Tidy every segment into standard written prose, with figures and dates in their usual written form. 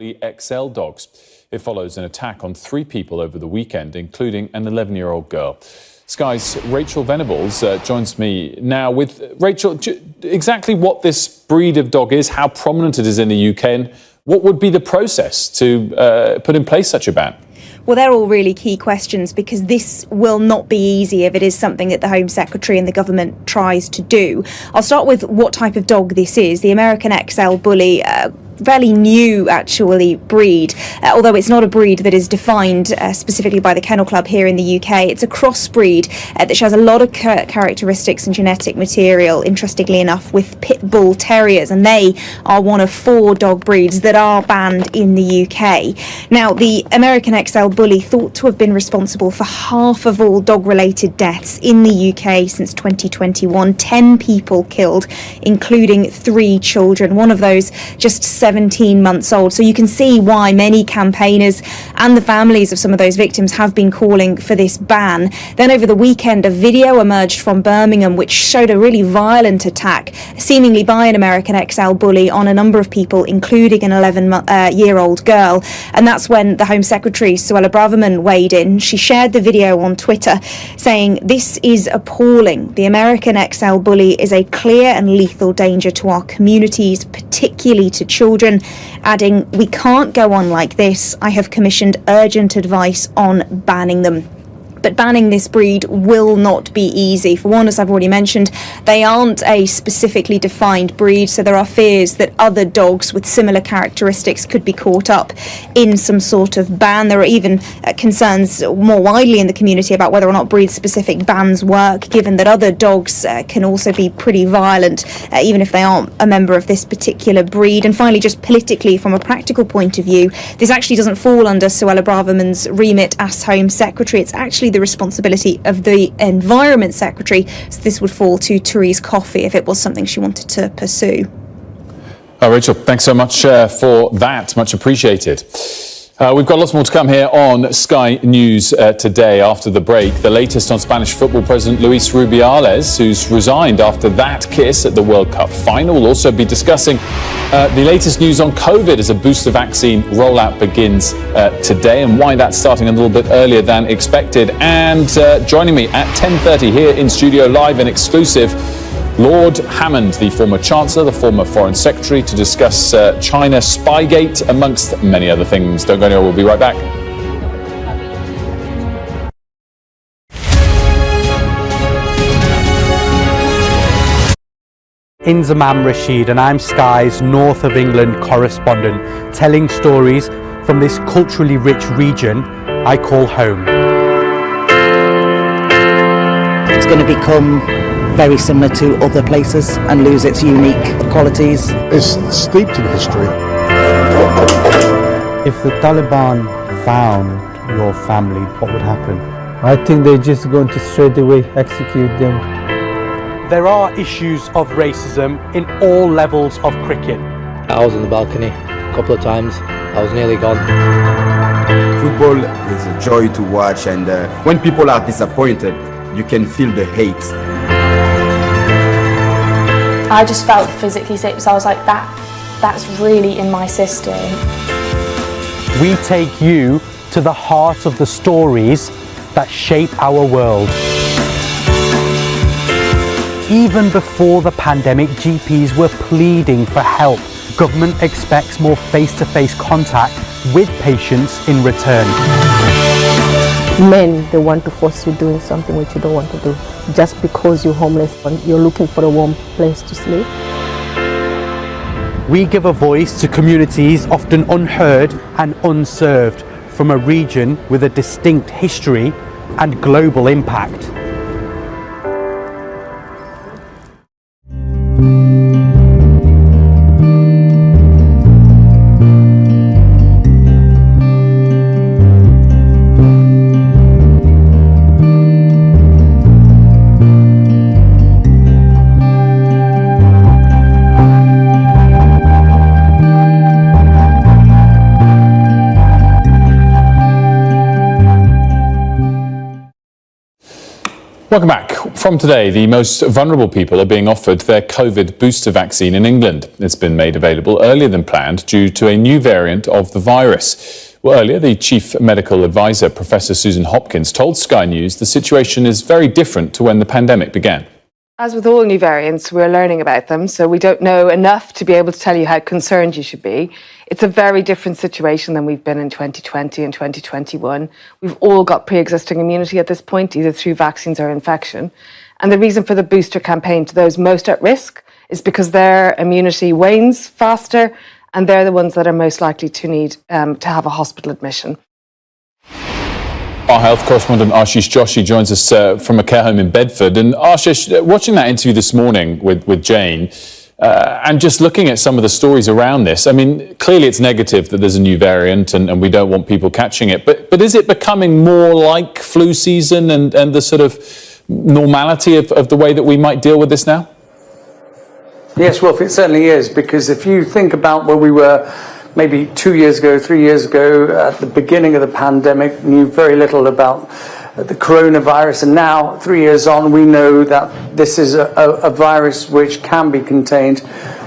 XL dogs. It follows an attack on 3 people over the weekend, including an 11-year-old girl. Sky's Rachel Venables joins me now with Rachel. Exactly what this breed of dog is, how prominent it is in the UK, and what would be the process to put in place such a ban? Well, they're all really key questions because this will not be easy if it is something that the Home Secretary and the government tries to do. I'll start with what type of dog this is. The American XL Bully, fairly new, actually, breed, although it's not a breed that is defined specifically by the Kennel Club here in the UK. It's a crossbreed that has a lot of characteristics and genetic material, interestingly enough, with pit bull terriers, and they are one of 4 dog breeds that are banned in the UK. Now, the American XL Bully thought to have been responsible for half of all dog-related deaths in the UK since 2021. 10 people killed, including 3 children, one of those just 17 months old. So you can see why many campaigners and the families of some of those victims have been calling for this ban. Then over the weekend, a video emerged from Birmingham which showed a really violent attack, seemingly by an American XL Bully, on a number of people, including an 11-year-old girl. And that's when the Home Secretary, Suella Braverman, weighed in. She shared the video on Twitter, saying, "This is appalling. The American XL Bully is a clear and lethal danger to our communities, particularly to children," adding, "We can't go on like this. I have commissioned urgent advice on banning them." But banning this breed will not be easy. For one, as I've already mentioned, they aren't a specifically defined breed, so there are fears that other dogs with similar characteristics could be caught up in some sort of ban. There are even concerns more widely in the community about whether or not breed-specific bans work, given that other dogs can also be pretty violent, even if they aren't a member of this particular breed. And finally, just politically, from a practical point of view, this actually doesn't fall under Suella Braverman's remit as Home Secretary. It's actually the responsibility of the Environment Secretary, so this would fall to Therese Coffey if it was something she wanted to pursue. Rachel, thanks so much for that. Much appreciated. We've got lots more to come here on Sky News today after the break. The latest on Spanish football president Luis Rubiales, who's resigned after that kiss at the World Cup final. We'll also be discussing the latest news on COVID as a booster vaccine rollout begins today, and why that's starting a little bit earlier than expected. And joining me at 10:30 here in studio, live and exclusive, Lord Hammond, the former Chancellor, the former Foreign Secretary, to discuss China Spygate, amongst many other things. Don't go anywhere, we'll be right back. Inzamam Rashid, and I'm Sky's North of England correspondent, telling stories from this culturally rich region I call home. It's going to become very similar to other places and lose its unique qualities. It's steeped in history. If the Taliban found your family, what would happen? I think they're just going to straight away execute them. There are issues of racism in all levels of cricket. I was on the balcony a couple of times. I was nearly gone. Football is a joy to watch, and when people are disappointed, you can feel the hate. I just felt physically sick, so I was like, that's really in my system. We take you to the heart of the stories that shape our world. Even before the pandemic, GPs were pleading for help. Government expects more face-to-face contact with patients in return. Men, they want to force you doing something which you don't want to do, just because you're homeless and you're looking for a warm place to sleep. We give a voice to communities often unheard and unserved from a region with a distinct history and global impact. Welcome back. From today, the most vulnerable people are being offered their COVID booster vaccine in England. It's been made available earlier than planned due to a new variant of the virus. Well, earlier, the Chief Medical Advisor, Professor Susan Hopkins, told Sky News the situation is very different to when the pandemic began. As with all new variants, we're learning about them, so we don't know enough to be able to tell you how concerned you should be. It's a very different situation than we've been in 2020 and 2021. We've all got pre-existing immunity at this point, either through vaccines or infection. And the reason for the booster campaign to those most at risk is because their immunity wanes faster, and they're the ones that are most likely to need to have a hospital admission. Our health correspondent Archie Joshi joins us from a care home in Bedford. And Archie, watching that interview this morning with Jane and just looking at some of the stories around this, I mean, clearly it's negative that there's a new variant and we don't want people catching it. But is it becoming more like flu season and the sort of normality of the way that we might deal with this now? Yes, Wolf, it certainly is, because if you think about where we were maybe 2 years ago, 3 years ago, at the beginning of the pandemic, knew very little about the coronavirus, and now 3 years on we know that this is a virus which can be contained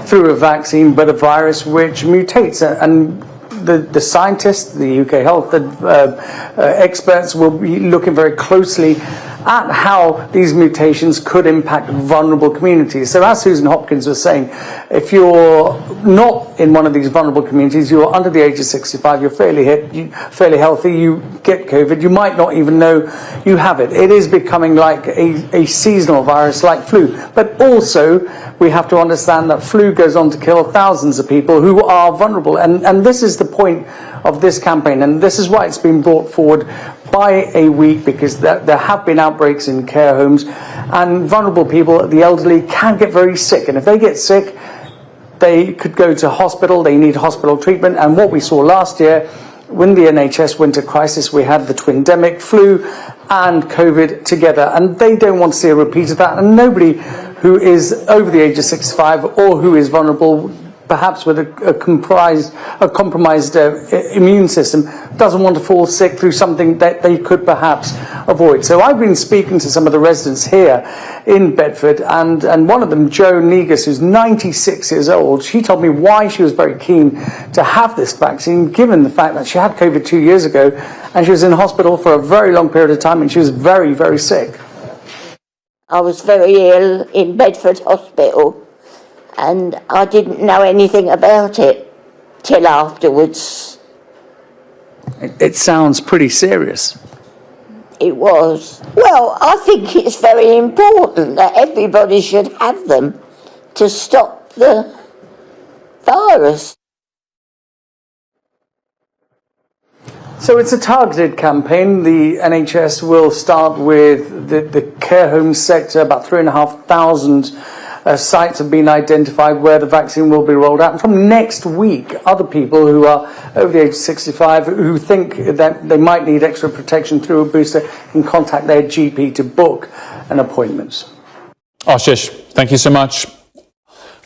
through a vaccine, but a virus which mutates, and the scientists, the UK health experts will be looking very closely at how these mutations could impact vulnerable communities. So as Susan Hopkins was saying, if you're not in one of these vulnerable communities, you're under the age of 65, you're fairly healthy, you get COVID, you might not even know you have it. It is becoming like a seasonal virus like flu. But also, we have to understand that flu goes on to kill thousands of people who are vulnerable. And this is the point of this campaign, and this is why it's been brought forward by a week, because there have been outbreaks in care homes, and vulnerable people, the elderly, can get very sick. And if they get sick, they could go to hospital, they need hospital treatment. And what we saw last year, when the NHS winter crisis, we had the twindemic, flu and COVID together, and they don't want to see a repeat of that. And nobody who is over the age of 65 or who is vulnerable, perhaps with a compromised immune system, doesn't want to fall sick through something that they could perhaps avoid. So I've been speaking to some of the residents here in Bedford, and one of them, Jo Negus, who's 96 years old, she told me why she was very keen to have this vaccine, given the fact that she had COVID 2 years ago, and she was in hospital for a very long period of time, and she was very, very sick. I was very ill in Bedford Hospital, and I didn't know anything about it till afterwards. It sounds pretty serious. It was. Well, I think it's very important that everybody should have them to stop the virus. So it's a targeted campaign. The NHS will start with the care home sector. About 3,500 sites have been identified where the vaccine will be rolled out. And from next week, other people who are over the age of 65 who think that they might need extra protection through a booster can contact their GP to book an appointment. Ashish, thank you so much.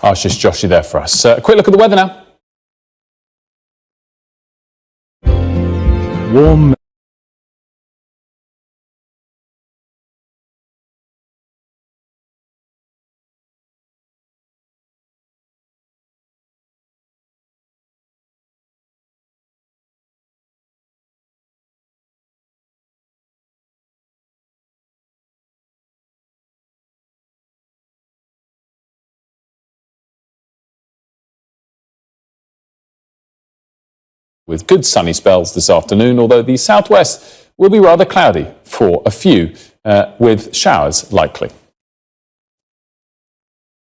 Ashish Joshi there for us. A quick look at the weather now. Warm with good sunny spells this afternoon, although the southwest will be rather cloudy for a few, with showers likely.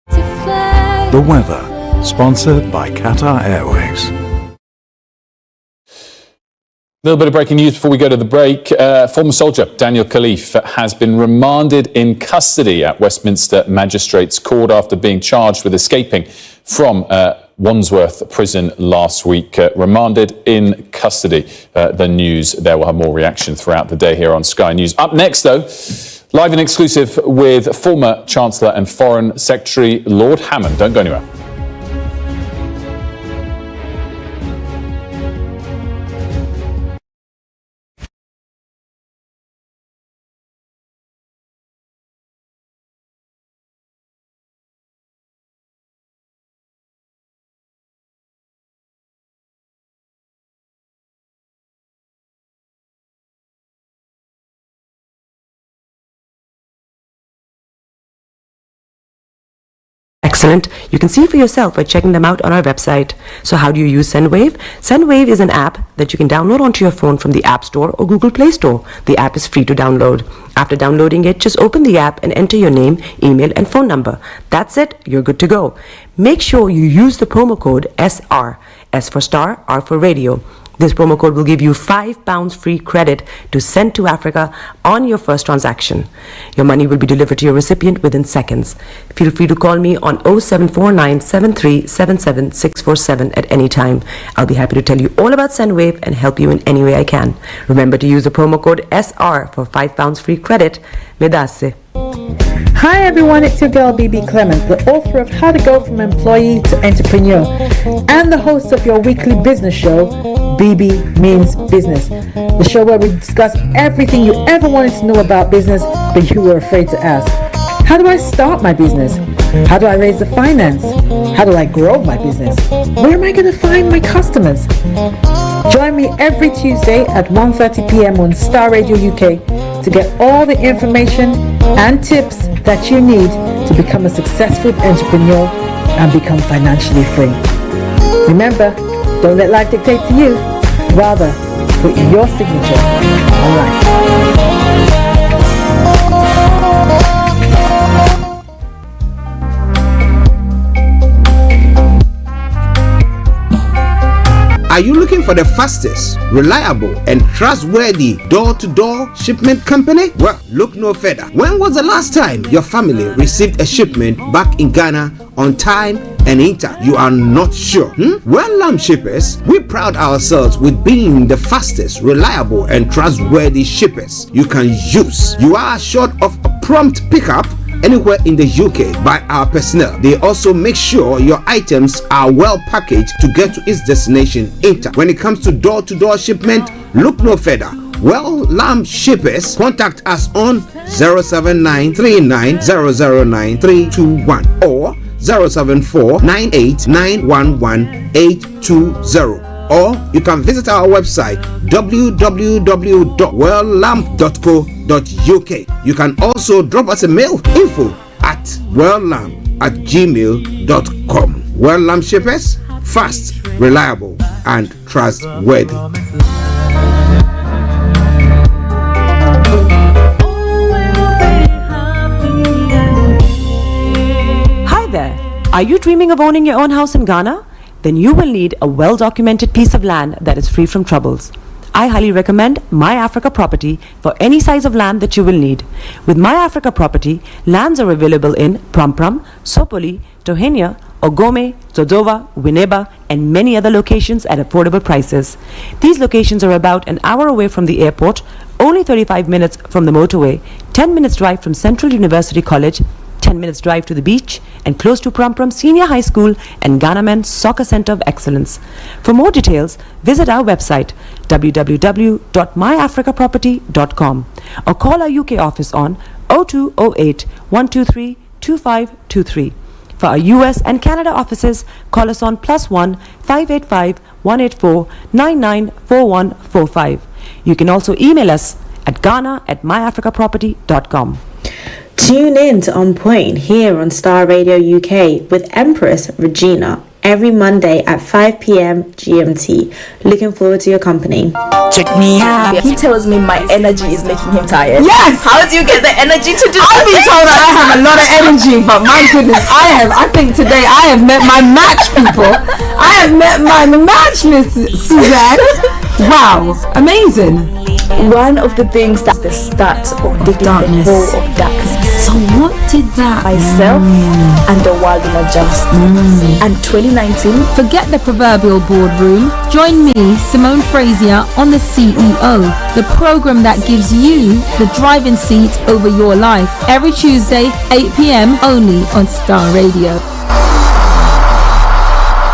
The weather, sponsored by Qatar Airways. A little bit of breaking news before we go to the break. Former soldier Daniel Khalif has been remanded in custody at Westminster Magistrates Court after being charged with escaping from Wandsworth prison last week. Remanded in custody. The news there will have more reaction throughout the day here on Sky News. Up next, though, live and exclusive with former Chancellor and Foreign Secretary Lord Hammond. Don't go anywhere. Excellent. You can see for yourself by checking them out on our website. So how do you use SendWave? SendWave is an app that you can download onto your phone from the App Store or Google Play Store. The app is free to download. After downloading it, just open the app and enter your name, email, and phone number. That's it. You're good to go. Make sure you use the promo code SR. S for Starr, R for Radio. This promo code will give you £5 free credit to send to Africa on your first transaction. Your money will be delivered to your recipient within seconds. Feel free to call me on 0749 7377 647 at any time. I'll be happy to tell you all about SendWave and help you in any way I can. Remember to use the promo code SR for £5 free credit. Medasse. Hi everyone, it's your girl BB Clement, the author of How to Go From Employee to Entrepreneur and the host of your weekly business show, BB Means Business, the show where we discuss everything you ever wanted to know about business but you were afraid to ask. How do I start my business? How do I raise the finance? How do I grow my business? Where am I going to find my customers? Join me every Tuesday at 1:30 p.m. on Starr Radio UK to get all the information and tips that you need to become a successful entrepreneur and become financially free. Remember, don't let life dictate to you. Rather, put your signature on life. Are you looking for the fastest, reliable, and trustworthy door-to-door shipment company? Well, look no further. When was the last time your family received a shipment back in Ghana on time and in time? You are not sure? Well, Lamb Shippers, we pride ourselves with being the fastest, reliable, and trustworthy shippers you can use. You are assured of a prompt pickup anywhere in the UK by our personnel. They also make sure your items are well packaged to get to its destination in time. When it comes to door-to-door shipment, look no further. Well, Lamb Shippers, contact us on 07939009321 or 07498911820. Or you can visit our website www.welllamp.co.uk. You can also drop us a mail, info@welllamp@gmail.com. Well Lamp Shippers, fast, reliable, and trustworthy. Hi there. Are you dreaming of owning your own house in Ghana? Then you will need a well-documented piece of land that is free from troubles. I highly recommend My Africa Property for any size of land that you will need. With My Africa Property, lands are available in Pram, Sopoli, Tohenia, Ogome, Dodova, Winneba, and many other locations at affordable prices. These locations are about an hour away from the airport, only 35 minutes from the motorway, 10 minutes drive from Central University College, 10 minutes drive to the beach, and close to Pram Senior High School and Ghana Men's Soccer Center of Excellence. For more details, visit our website www.myafricaproperty.com or call our UK office on 0208 123 2523. For our US and Canada offices, call us on +1 585 184 994145. You can also email us at ghana@myafricaproperty.com. Tune in to On Point here on Starr Radio UK with Empress Regina every Monday at 5 p.m. GMT. Looking forward to your company. Check me out. He tells me my energy is making him tired. Yes! How do you get the energy to do I've been told that I have a lot of energy, but my goodness, I think today I have met my match, people. I have met my match, Miss Suzanne. Wow, amazing. One of the things that's the start of the darkness. Of darkness. So what did that myself and the world will adjust. And 2019, forget the proverbial boardroom. Join me, Simone Frazier, on The CEO, the program that gives you the driving seat over your life. Every Tuesday, 8 p.m. only on Starr Radio.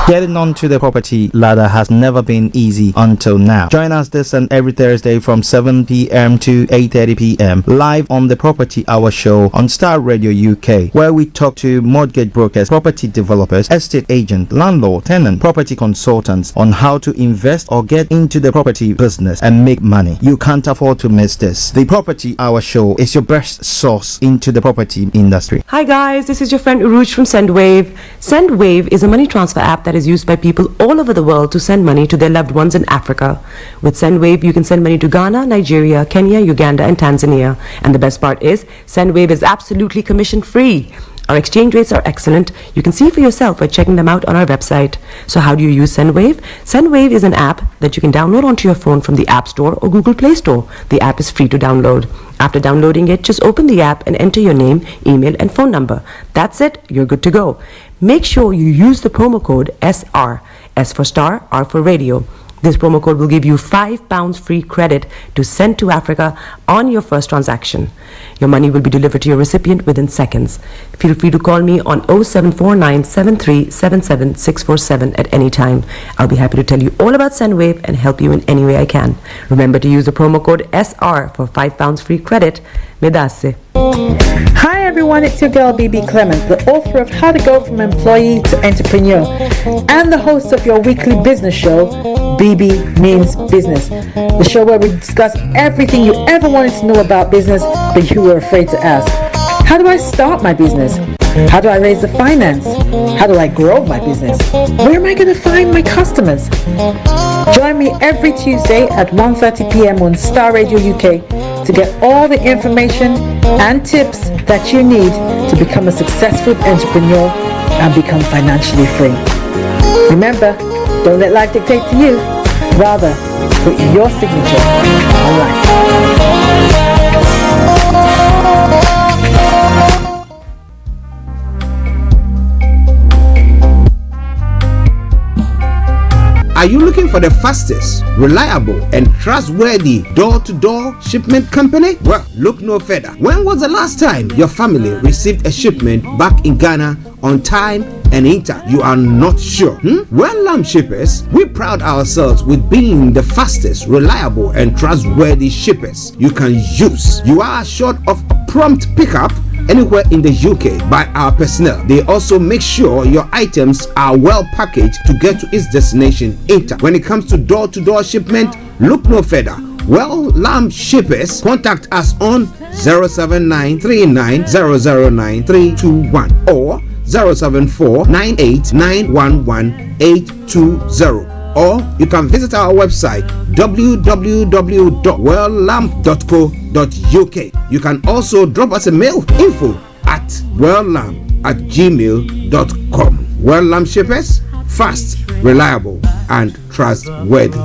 Getting onto the property ladder has never been easy until now. Join us this and every Thursday from 7 p.m. to 8:30 p.m. live on the Property Hour show on Starr Radio UK, where we talk to mortgage brokers, property developers, estate agents, landlord, tenant, property consultants on how to invest or get into the property business and make money. You can't afford to miss this. The Property Hour show is your best source into the property industry. Hi guys, this is your friend Uruj from SendWave. SendWave is a money transfer app that is used by people all over the world to send money to their loved ones in Africa. With SendWave, you can send money to Ghana, Nigeria, Kenya, Uganda, and Tanzania. And the best part is, SendWave is absolutely commission free. Our exchange rates are excellent. You can see for yourself by checking them out on our website. So how do you use SendWave? SendWave is an app that you can download onto your phone from the App Store or Google Play Store. The app is free to download. After downloading it, just open the app and enter your name, email, and phone number. That's it. You're good to go. Make sure you use the promo code SR. S for Star, R for Radio. This promo code will give you £5 free credit to send to Africa on your first transaction. Your money will be delivered to your recipient within seconds. Feel free to call me on 0749 7377 647 at any time. I'll be happy to tell you all about SendWave and help you in any way I can. Remember to use the promo code SR for £5 free credit. Medasse. Hi everyone, it's your girl BB Clement, the author of How to Go From Employee to Entrepreneur and the host of your weekly business show, BB Means Business, the show where we discuss everything you ever wanted to know about business but you were afraid to ask. How do I start my business? How do I raise the finance? How do I grow my business? Where am I going to find my customers? Join me every Tuesday at 1:30 p.m. on Starr Radio UK to get all the information and tips that you need to become a successful entrepreneur and become financially free. Remember, don't let life dictate to you. Rather, put your signature on life. Are you looking for the fastest, reliable, and trustworthy door-to-door shipment company? Well, look no further. When was the last time your family received a shipment back in Ghana on time and in time? You are not sure? Well, Lamb Shippers, we pride ourselves with being the fastest, reliable, and trustworthy shippers you can use. You are assured of prompt pickup anywhere in the UK by our personnel. They also make sure your items are well packaged to get to its destination in time. When it comes to door-to-door shipment, look no further. Well, Lamb Shippers, contact us on 07939009321 or 07498911820. Or you can visit our website www.welllamb.co.uk. You can also drop us a mail, info@welllamb@gmail.com. Well Lamb Shippers, fast, reliable, and trustworthy.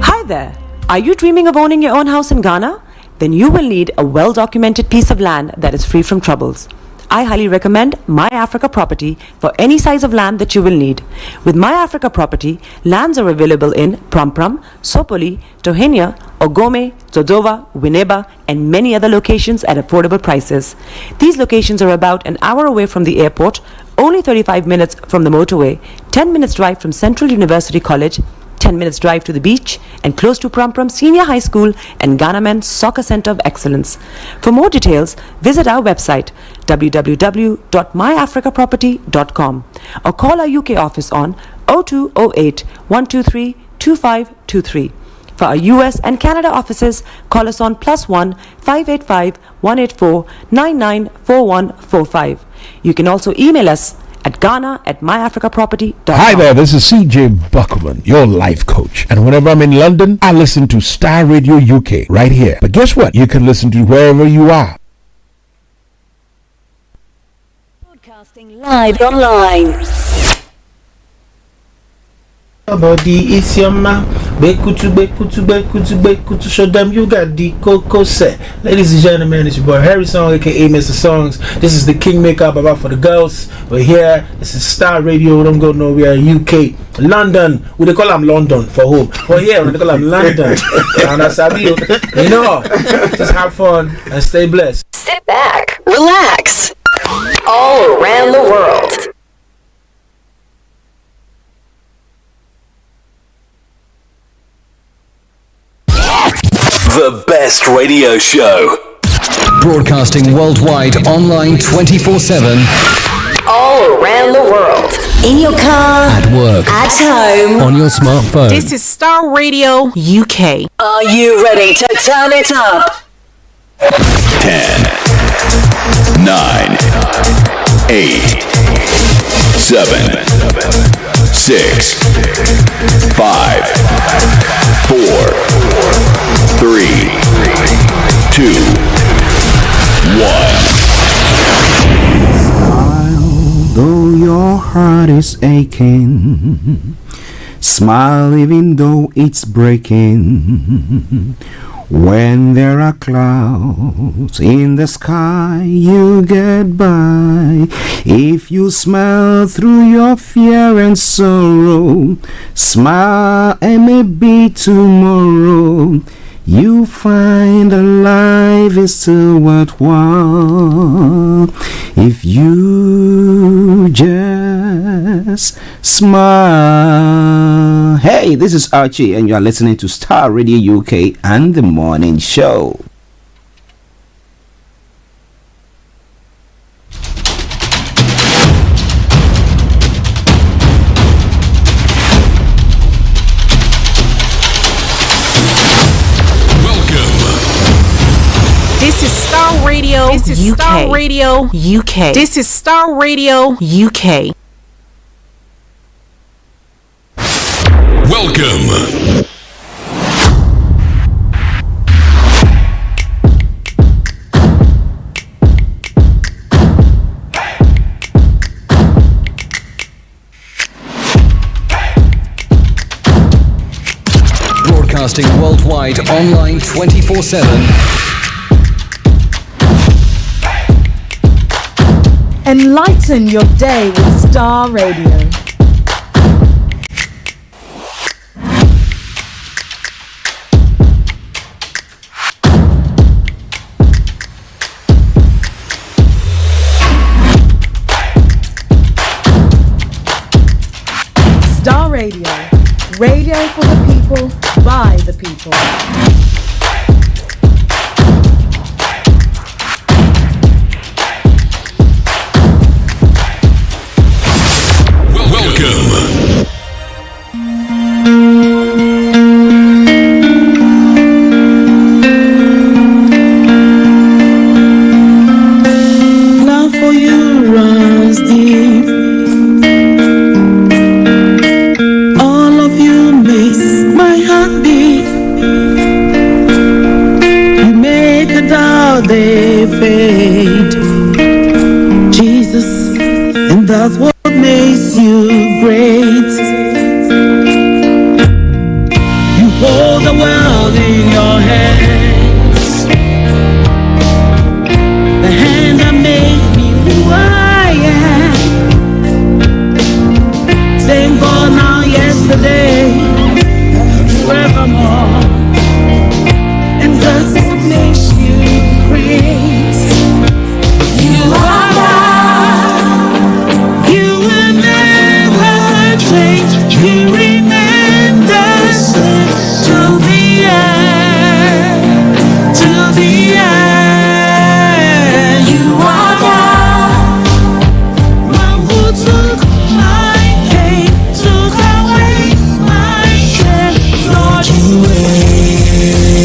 Hi there. Are you dreaming of owning your own house in Ghana? Then you will need a well-documented piece of land that is free from troubles. I highly recommend My Africa Property for any size of land that you will need. With My Africa Property, lands are available in Pram, Sopoli, Tohenia, Ogome, Dodova, Winneba, and many other locations at affordable prices. These locations are about an hour away from the airport, only 35 minutes from the motorway, 10 minutes drive from Central University College, 10 minutes drive to the beach, and close to Pram Senior High School and Ghana Men's Soccer Center of Excellence. For more details, visit our website www.myafricaproperty.com or call our UK office on 0208 123 2523. For our US and Canada offices, call us on +1 585 184 994145. You can also email us at Ghana@myafricaproperty.com. Hi there, this is CJ Buckman, your life coach. And whenever I'm in London, I listen to Starr Radio UK right here. But guess what? You can listen to wherever you are. Broadcasting live online. Body is your ma. Bekutu, show them you got the cocoa set. Ladies and gentlemen, it's your boy Harry Song, aka Mr. Songs. This is the Kingmaker, Baba for the girls. We're here. This is Star Radio. Don't go nowhere. UK, London. We they call them London for home. For here, we they call them London. And that's how you know. Just have fun and stay blessed. Sit back, relax. All around the world. The best radio show. Broadcasting worldwide, online 24/7. All around the world. In your car. At work. At home. On your smartphone. This is Starr Radio UK. Are you ready to turn it up? 10, 9, 8, 7, 6, 5, 4, 3, 2, 1. Though your heart is aching, smile even though it's breaking. When there are clouds in the sky, you get by. If you smile through your fear and sorrow, smile and maybe tomorrow you find that life is still worthwhile if you just smile. Hey, this is Archie and you are listening to Star Radio UK and the Morning Show. This is Starr Radio. This is UK. Starr Radio UK. This is Starr Radio UK. Welcome. Broadcasting worldwide, online 24/7. Enlighten your day with Starr Radio. Starr Radio. Radio for the people, by the people. Love for you runs deep. All of you makes my heart beat. You make a doubt they fade. Jesus, and that's what makes you great. You hold the world in your hands, the hand that made me who I am. Same God now, yesterday, forevermore. And that's what makes you great. You are God. You will never change. You remain the same till the end. Till the end. You are God. One who took my pain, took away my shame. Lord, you reign.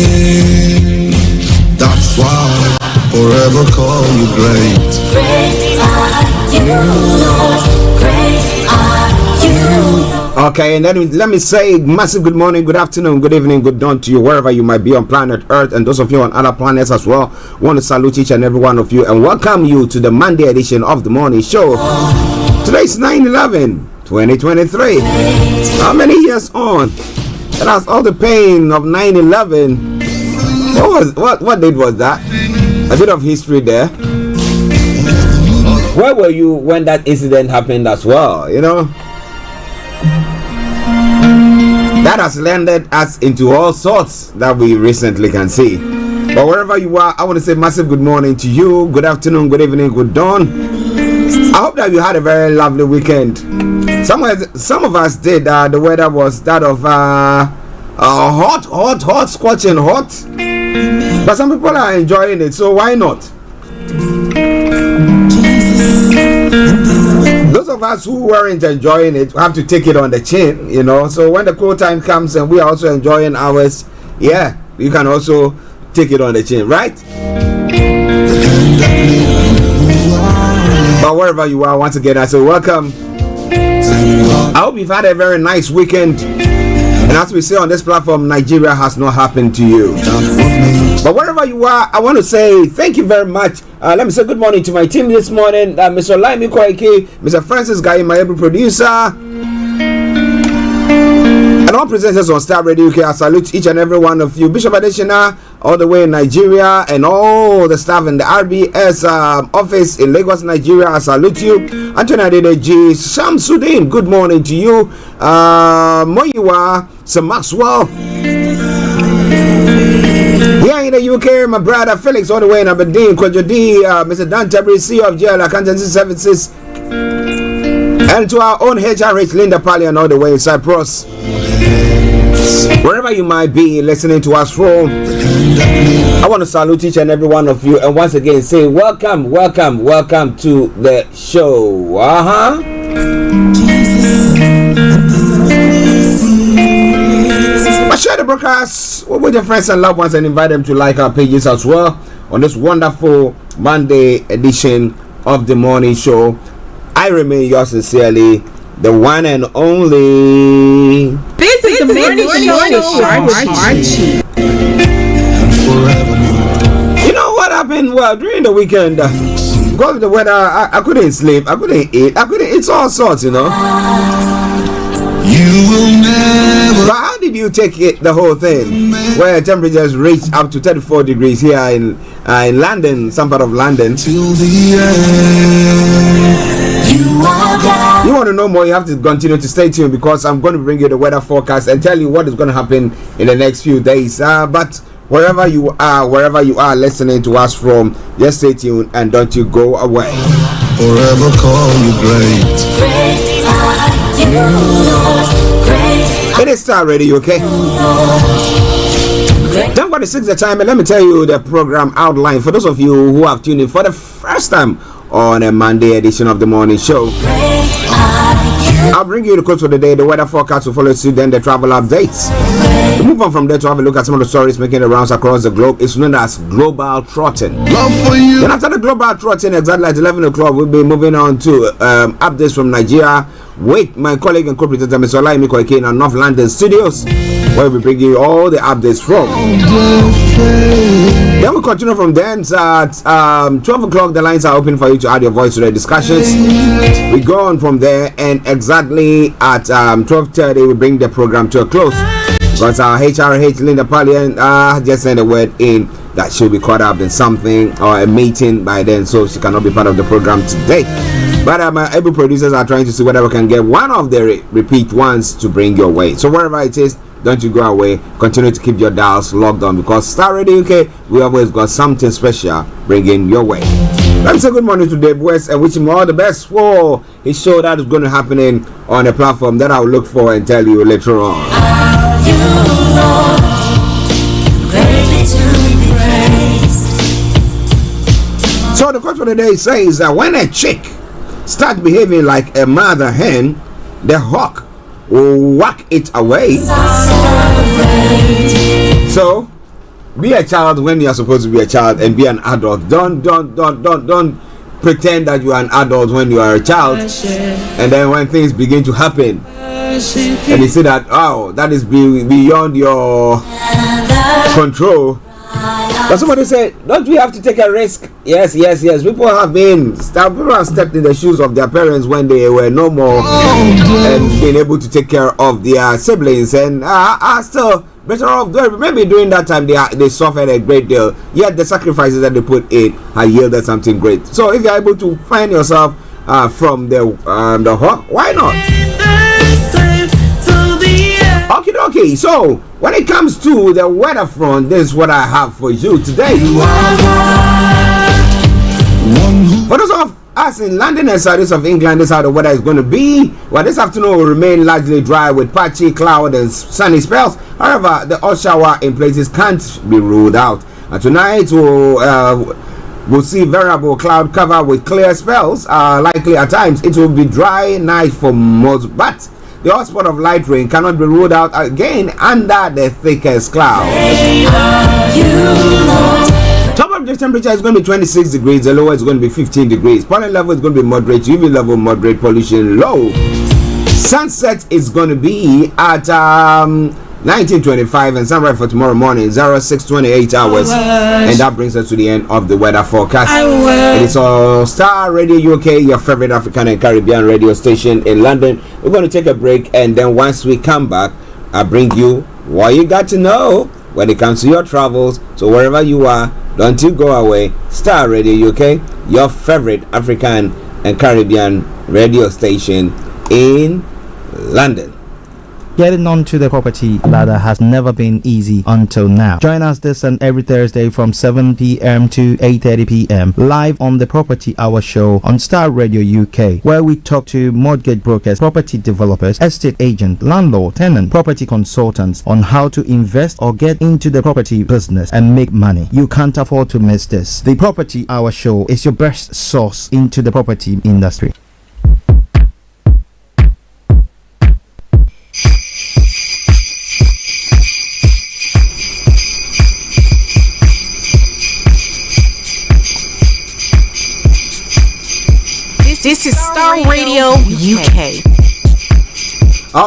That's why I forever call you great. Great are you, Lord. Great are you, Lord. Okay, and then let me say massive good morning, good afternoon, good evening, good dawn to you wherever you might be on planet Earth, and those of you on other planets as well. Want to salute each and every one of you and welcome you to the Monday edition of the Morning Show. Today's 9/11/2023. How many years on And that's all the pain of 9/11. What date was that? A bit of history there. Where were you when that incident happened as well? You know, that has landed us into all sorts that we recently can see. But wherever you are, I want to say massive good morning to you, good afternoon, good evening, good dawn. I hope that you had a very lovely weekend. Some of us did. The weather was that of hot, scorching hot. But some people are enjoying it, so why not? Those of us who weren't enjoying it have to take it on the chin, you know. So when the cool time comes and we are also enjoying ours, yeah, you can also take it on the chin, right? But wherever you are, once again, I say welcome. I hope you've had a very nice weekend. And as we say on this platform, Nigeria has not happened to you. But wherever you are, I want to say thank you very much. Let me say good morning to my team this morning. Mr. Olayomi, Koiki, Mr. Francis Guy, my able producer, and all presenters on Starr Radio UK. I salute each and every one of you. Bishop Adeshina, all the way in Nigeria, and all the staff in the RBS office in Lagos, Nigeria. I salute you. Anthony Adedeji, Shamsuddin, good morning to you. Moyiwa, Sir Maxwell. Here in the UK, my brother Felix, all the way in Aberdeen, Kwajodi, Mr. Dan Tabri, CEO of Jail Accountancy Services, and to our own HRH, Linda Pallien, all the way in Cyprus. Wherever you might be listening to us from, I want to salute each and every one of you, and once again say welcome, welcome, welcome to the show. Share the broadcast with your friends and loved ones and invite them to like our pages as well on this wonderful Monday edition of the morning show. I remain yours sincerely, the one and only. This is the morning show, Archie. You know what happened? Well, during the weekend, because of the weather, I couldn't sleep, I couldn't eat, it's all sorts, you know. You will never. But how did you take it, the whole thing, where temperatures reached up to 34 degrees here in London, some part of London? Till the end, you want to know more, you have to continue to stay tuned, because I'm going to bring you the weather forecast and tell you what is going to happen in the next few days. But wherever you are listening to us from, just stay tuned and don't you go away. Forever call you great. It is Starr Radio, okay? Don't go to 6 the time, and let me tell you the program outline for those of you who have tuned in for the first time on a Monday edition of the morning show. I'll bring you the quotes for the day, the weather forecast will follow suit, then the travel updates. We move on from there to have a look at some of the stories making the rounds across the globe. It's known as Global Trotting. Love for you. Then after the Global Trotting, exactly at 11 o'clock, we'll be moving on to updates from Nigeria with my colleague and co-presenter, Mr. Olayomi Koiki, in our North London studios, where we bring you all the updates from. Then we'll continue from there. At 12 o'clock, the lines are open for you to add your voice to the discussions. We go on from there, and exactly at 12:30, we bring the program to a close. Because our HRH, Linda Pallien, just sent a word in that she'll be caught up in something or a meeting by then, so she cannot be part of the program today. But my able producers are trying to see whether we can get one of the repeat ones to bring your way. So wherever it is, don't you go away. Continue to keep your dials logged on, because Starr Radio UK, we always got something special bringing your way. Let me say good morning to Dave West and wish him all the best for his show that is going to happen on a platform that I'll look for and tell you later on. So the quote for the day says that when a chick starts behaving like a mother hen, the hawk will whack it away. So be a child when you are supposed to be a child, and be an adult. Don't pretend that you are an adult when you are a child, and then when things begin to happen and you see that, oh, that is beyond your control, But somebody said, don't we have to take a risk? Yes. People have stepped in the shoes of their parents when they were no more and being able to take care of their siblings and are still better off. Maybe during that time they suffered a great deal, yet the sacrifices that they put in have yielded something great. So if you're able to find yourself from the hawk, why not? Okay, so when it comes to the weather front, this is what I have for you today. For those of us in London and southeast of England, this is how the weather is going to be. Well, this afternoon will remain largely dry with patchy cloud and sunny spells. However, the odd shower in places can't be ruled out. Tonight we'll see variable cloud cover with clear spells. Likely at times it will be dry night for most, but the hot spot of light rain cannot be ruled out again under the thickest cloud. Top of the temperature is going to be 26 degrees, the lower is going to be 15 degrees. Pollen level is going to be moderate, UV level moderate, pollution low. Sunset is going to be at 19:25 and sunrise for tomorrow morning 06:28 hours, and that brings us to the end of the weather forecast. It is on Starr Radio UK, your favorite African and Caribbean radio station in London. We're going to take a break, and then once we come back, I'll bring you what you got to know when it comes to your travels. So wherever you are, don't you go away. Starr Radio UK, your favorite African and Caribbean radio station in London. Getting onto the property ladder has never been easy until now. Join us this and every Thursday from 7 p.m. to 8:30 p.m. live on the Property Hour show on Starr Radio UK, where we talk to mortgage brokers, property developers, estate agents, landlord, tenant, property consultants on how to invest or get into the property business and make money. You can't afford to miss this. The Property Hour show is your best source into the property industry. This is Starr Radio UK.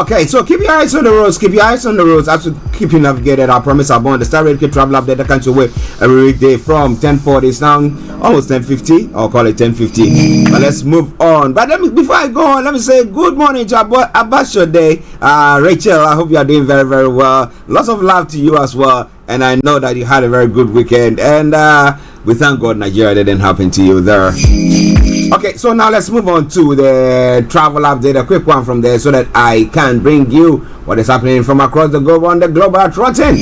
Okay, so keep your eyes on the roads. Keep your eyes on the roads. As to keep you navigated, I promise I'll be on the Starr Radio travel update that comes your way every weekday from 10:40. It's now almost 10:50. I'll call it 10:50. But let's move on. But before I go on, let me say good morning to Abasho Day. Rachel, I hope you are doing very, very well. Lots of love to you as well. And I know that you had a very good weekend. And we thank God Nigeria didn't happen to you there. Okay, so now let's move on to the travel update, a quick one from there so that I can bring you what is happening from across the globe on the Global Trotting.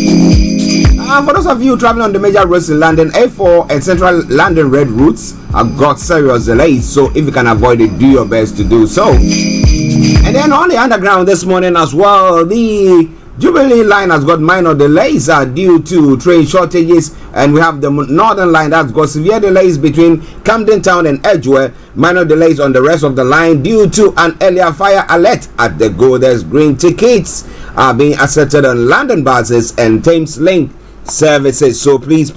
For those of you traveling on the major roads in London, A4 and Central London Red routes have got serious delays, so if you can avoid it, do your best to do so. And then on the underground this morning as well, the Jubilee line has got minor delays due to train shortages, and we have the Northern line that's got severe delays between Camden Town and Edgware. Minor delays on the rest of the line due to an earlier fire alert at the Golders Green. Tickets are being accepted on London buses and Thames Link services, so please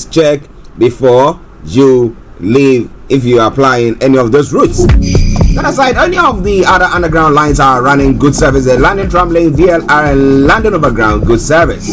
check before you leave if you are applying any of those routes. That aside, any of the other underground lines are running good service. The London Tramlane, DLR and London Overground good service.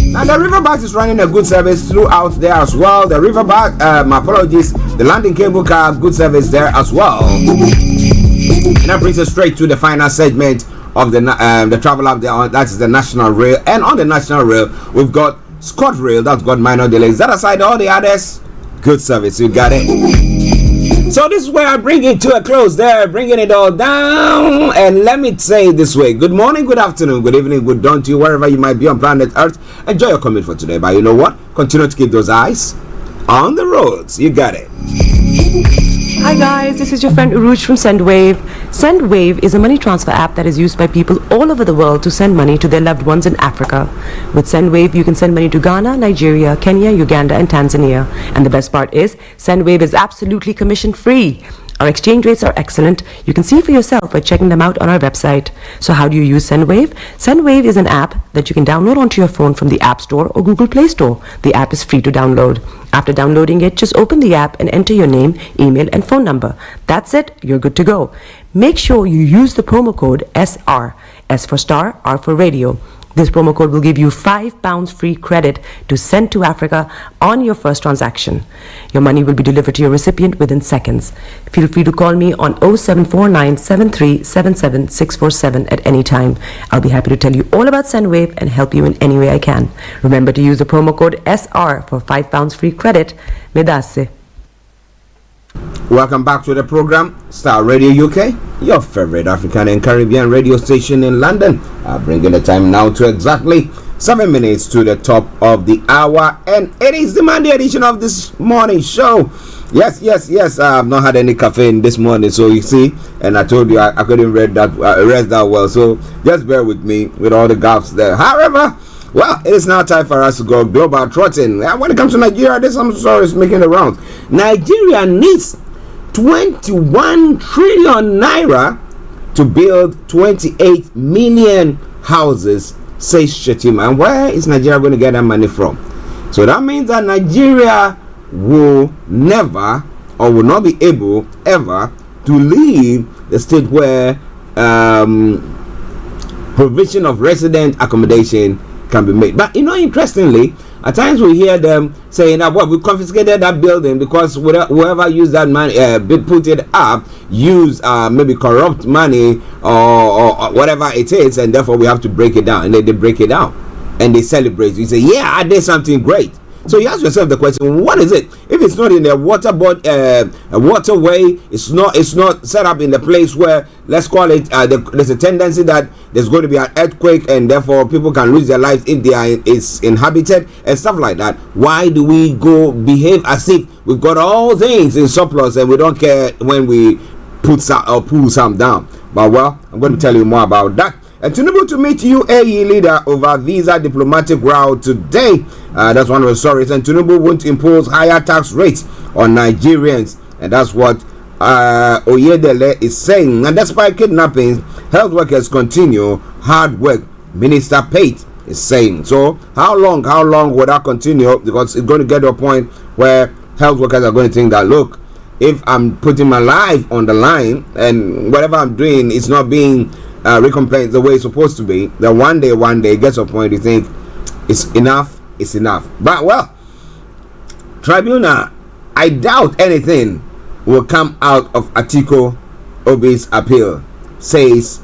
Now the Riverbank is running a good service throughout there as well. The Riverbank, my apologies, the London Cable Car good service there as well. And that brings us straight to the final segment of the travel up there. That's the National Rail, and on the National Rail we've got ScotRail that's got minor delays. That aside, all the others good service. You got it. So this is where I bring it to a close there, bringing it all down. And let me say it this way: good morning, good afternoon, good evening, good dawn to you, wherever you might be on planet Earth. Enjoy your commute for today. But you know what? Continue to keep those eyes on the roads. You got it. Hi guys, this is your friend Uruj from SendWave. SendWave is a money transfer app that is used by people all over the world to send money to their loved ones in Africa. With SendWave, you can send money to Ghana, Nigeria, Kenya, Uganda, and Tanzania. And the best part is, SendWave is absolutely commission-free. Our exchange rates are excellent. You can see for yourself by checking them out on our website. So how do you use SendWave? SendWave is an app that you can download onto your phone from the App Store or Google Play Store. The app is free to download. After downloading it, just open the app and enter your name, email, and phone number. That's it. You're good to go. Make sure you use the promo code SR. S for Star, R for Radio. This promo code will give you £5 free credit to send to Africa on your first transaction. Your money will be delivered to your recipient within seconds. Feel free to call me on 0749 7377 647 at any time. I'll be happy to tell you all about SendWave and help you in any way I can. Remember to use the promo code SR for £5 free credit. Medasse. Welcome back to the program, Star Radio UK, your favorite African and Caribbean radio station in London. Bringing the time now to exactly 7 minutes to the top of the hour, and it is the Monday edition of this morning show. Yes. I've not had any caffeine this morning, so you see, and I told you I couldn't rest that well. So just bear with me with all the gaps there. However, well, it is now time for us to go global trotting. And when it comes to Nigeria, there's some stories making the rounds. Nigeria needs 21 trillion naira to build 28 million houses, says Shetima. And where is Nigeria going to get that money from? So that means that Nigeria will never or will not be able ever to leave the state where provision of resident accommodation can be made. But interestingly, at times we hear them saying that we confiscated that building because whoever used that money, put it up, use maybe corrupt money or whatever it is, and therefore we have to break it down. And they break it down and they celebrate. You say, yeah, I did something great. So you ask yourself the question, what is it? If it's not in a waterway, it's not set up in the place where, let's call it, there's a tendency that there's going to be an earthquake and therefore people can lose their lives if it's inhabited and stuff like that. Why do we go behave as if we've got all things in surplus and we don't care when we put some or pull some down? But well, I'm going to tell you more about that. And Tinubu to meet UAE leader over visa diplomatic route today. That's one of the stories. And Tinubu won't impose higher tax rates on Nigerians. And that's what Oyedele is saying. And despite kidnappings, health workers continue hard work. Minister Pate is saying. So how long will that continue? Because it's going to get to a point where health workers are going to think that, look, if I'm putting my life on the line and whatever I'm doing is not being recompensed the way it's supposed to be, then one day it gets to a point you think it's enough. But well, tribunal, I doubt anything will come out of Atiku Obi's appeal, says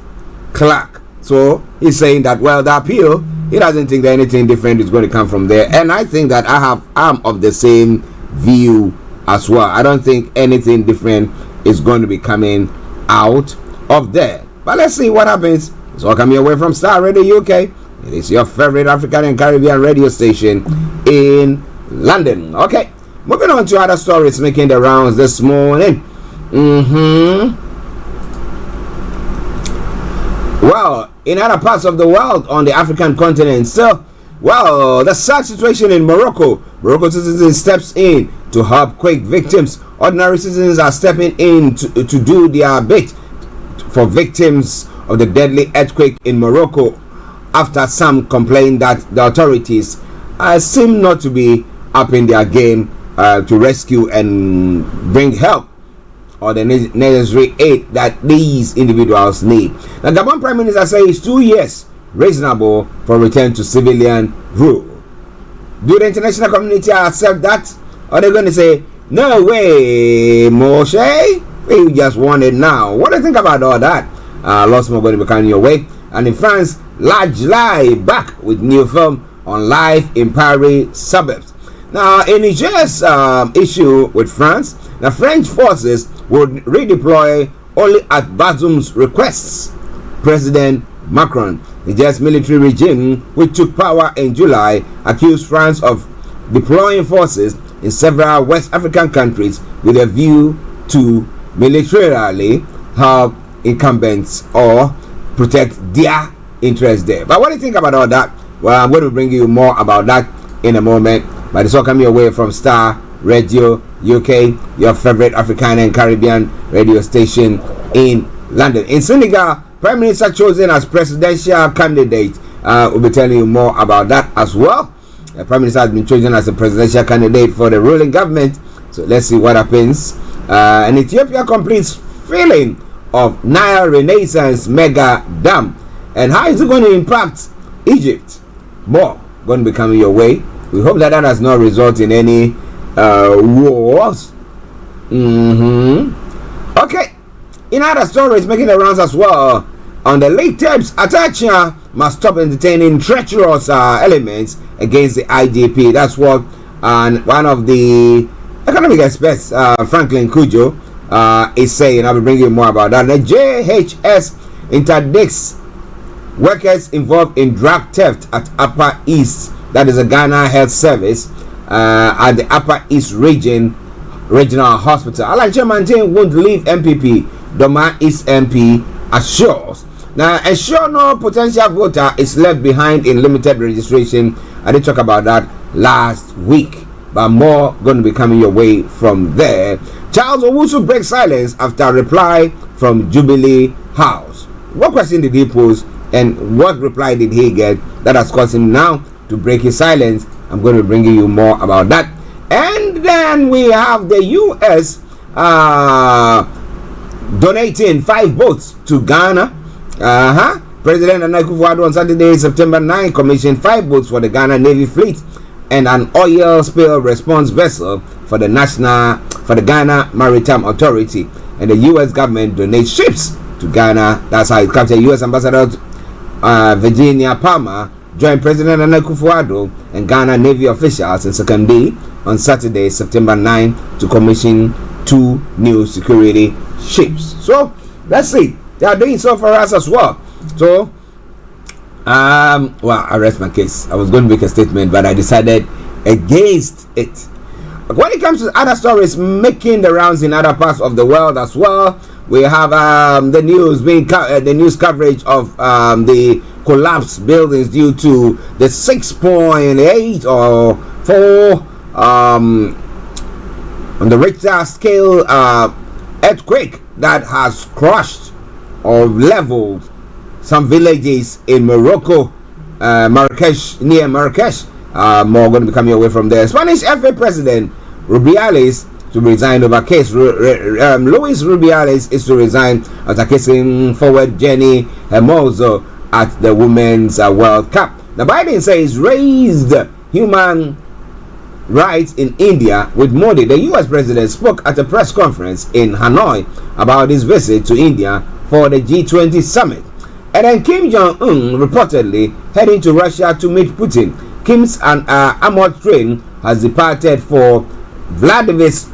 Clark. So he's saying that, well, the appeal, he doesn't think that anything different is going to come from there, and I think that I'm of the same view as well. I don't think anything different is going to be coming out of there. But let's see what happens. It's all coming away from Star Radio UK. It is your favorite African and Caribbean radio station in London. Okay, moving on to other stories making the rounds this morning. Well, in other parts of the world on the African continent, the sad situation in Morocco. Morocco citizens steps in to help quake victims. Ordinary citizens are stepping in to do their bit for victims of the deadly earthquake in Morocco, after some complained that the authorities seem not to be upping their game to rescue and bring help or the necessary aid that these individuals need. The Gabon Prime Minister says 2 years reasonable for return to civilian rule. Do the international community accept that? Or are they going to say, no way, Moshe? We just want it now. What do you think about all that? Lots more going to be coming your way. And in France, large lie back with new film on life in Paris suburbs. Now, in Niger's issue with France, the French forces would redeploy only at Bazoum's requests. President Macron, Niger's military regime, which took power in July, accused France of deploying forces in several West African countries with a view to militarily help incumbents or protect their interests there. But what do you think about all that? Well, I'm going to bring you more about that in a moment. But it's all coming away from Star Radio UK, your favorite African and Caribbean radio station in London. In Senegal, Prime Minister chosen as presidential candidate. We'll be telling you more about that as well. The Prime Minister has been chosen as a presidential candidate for the ruling government. So let's see what happens. And Ethiopia completes filling of Nile Renaissance mega dam. And how is it going to impact Egypt. More going to be coming your way. We hope that does not result in any wars. Okay. In other stories making the rounds as well, on the late tapes, Archie must stop entertaining treacherous elements against the IGP. That's what one of the economic experts, Franklin Kujo, is saying. I'll be bringing you more about that. The JHS interdicts workers involved in drug theft at Upper East. That is a Ghana Health Service at the Upper East Regional Hospital. Alan Chairman won't leave MPP. Doma East MP assures. Now, ensure no potential voter is left behind in limited registration. I did talk about that last week, but more going to be coming your way from there. Charles Owusu breaks silence after reply from Jubilee House. What question did he pose, and what reply did he get that has caused him now to break his silence? I'm going to bring you more about that. And then we have the U.S. Donating 5 boats to Ghana. President Nana Akufo-Addo on Saturday, September 9, commissioned 5 boats for the Ghana Navy Fleet and an oil spill response vessel for the Ghana Maritime Authority. And the U.S. government donates ships to Ghana. That's how it captured. U.S. Ambassador Virginia Palmer joined President Nana Akufo-Addo and Ghana Navy officials in Secondary on Saturday, September 9, to commission 2 new security ships. So let's see, they are doing so for us as well. So well, I rest my case. I was going to make a statement, but I decided against it. When it comes to other stories making the rounds in other parts of the world as well, we have the news the news coverage of the collapsed buildings due to the 6.8 or 4 on the Richter scale earthquake that has crushed or leveled some villages in Morocco, Marrakesh, near Marrakesh. More going to be coming away from there. Spanish FA President Rubiales to resign over case. Luis Rubiales is to resign after kissing forward Jenny Hermoso at the Women's World Cup. The Biden says raised human rights in India with Modi. The US president spoke at a press conference in Hanoi about his visit to India for the G20 summit. And then Kim Jong-un reportedly heading to Russia to meet Putin. Kim's armored train has departed for Vladivostok,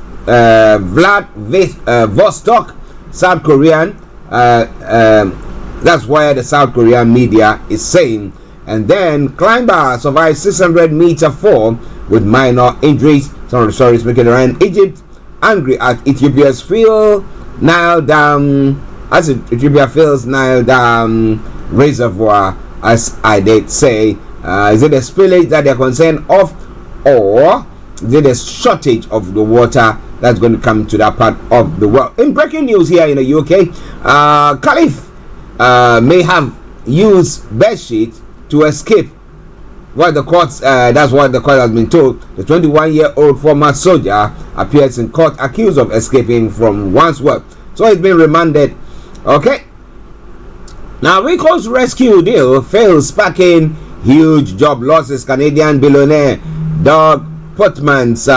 South Korean. That's where the South Korean media is saying. And then climber survived 600-meter fall with minor injuries. Some of the stories making around. Egypt angry at Ethiopia's Nile Dam, as Ethiopia fills Nile Dam reservoir, as I did say. Is it a spillage that they're concerned of, or is it a shortage of the water that's going to come to that part of the world? In breaking news here in the UK, Caliph may have used bedsheet to escape. What the courts, that's what the court has been told. The 21-year-old former soldier appears in court accused of escaping from Wandsworth. So he's been remanded. Okay. Now, Rico's rescue deal fails, sparking huge job losses. Canadian billionaire Doug Portman's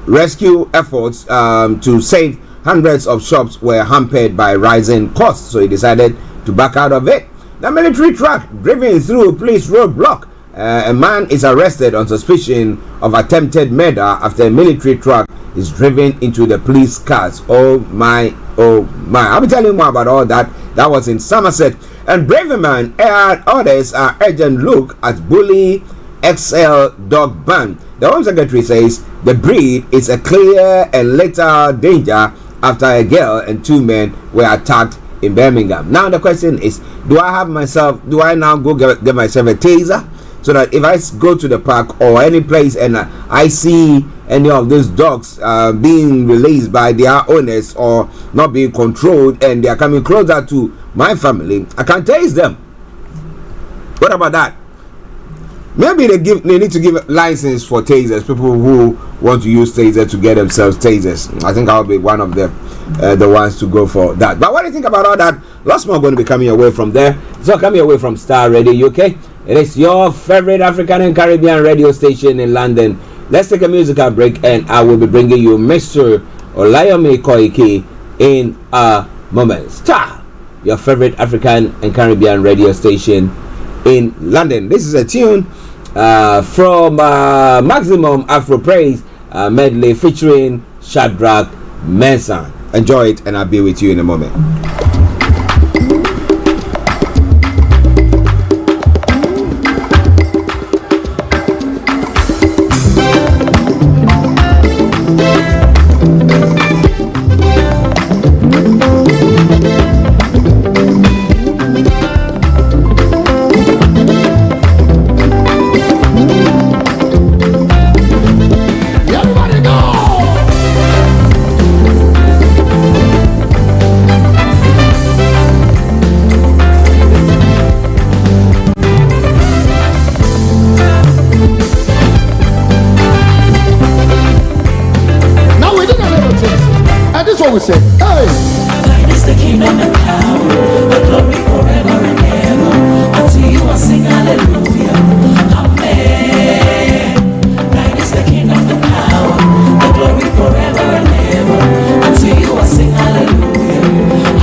rescue efforts to save hundreds of shops were hampered by rising costs, so he decided to back out of it. The military truck driven through police roadblock. A man is arrested on suspicion of attempted murder after a military truck is driven into the police cars. Oh my, oh my. I'll be telling you more about all that. That was in Somerset. And Braverman aired orders urgent look at Bully XL dog ban. The Home Secretary says the breed is a clear and lethal danger after a girl and 2 men were attacked in Birmingham. Now the question is, do I now go get myself a taser, so that if I go to the park or any place and I see any of those dogs being released by their owners or not being controlled and they are coming closer to my family, I can tase them? What about that? Maybe they need to give license for tasers. People who want to use tasers to get themselves tasers. I think I'll be one of the ones to go for that. But what do you think about all that? Lots more going to be coming your way from there. So coming your way from Star Radio UK. It is your favorite African and Caribbean radio station in London. Let's take a musical break, and I will be bringing you Mr. Olayomi Koiki in a moment. Star, your favorite African and Caribbean radio station in London. This is a tune from Maximum Afro Praise medley featuring Shadrach Mensah. Enjoy it, and I'll be with you in a moment. We say, hey, thine is the kingdom and power, the glory forever and ever. Unto you I sing hallelujah, amen. Thine is the kingdom and power, the glory forever and ever. Unto you I sing hallelujah,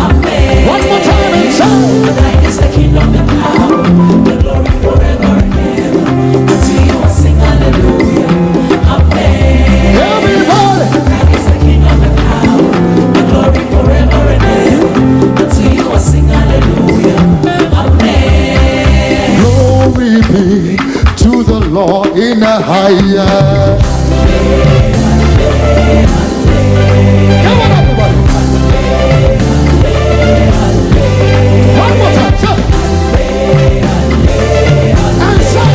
amen. One more time and say, thine is the kingdom and power, the glory forever and ever. Unto you I sing hallelujah, amen. Everybody, thine is the kingdom and power, glory forever and ever. Unto you I sing hallelujah, amen. Glory be to the Lord in the highest. Come on, everybody. One more time, say. And say,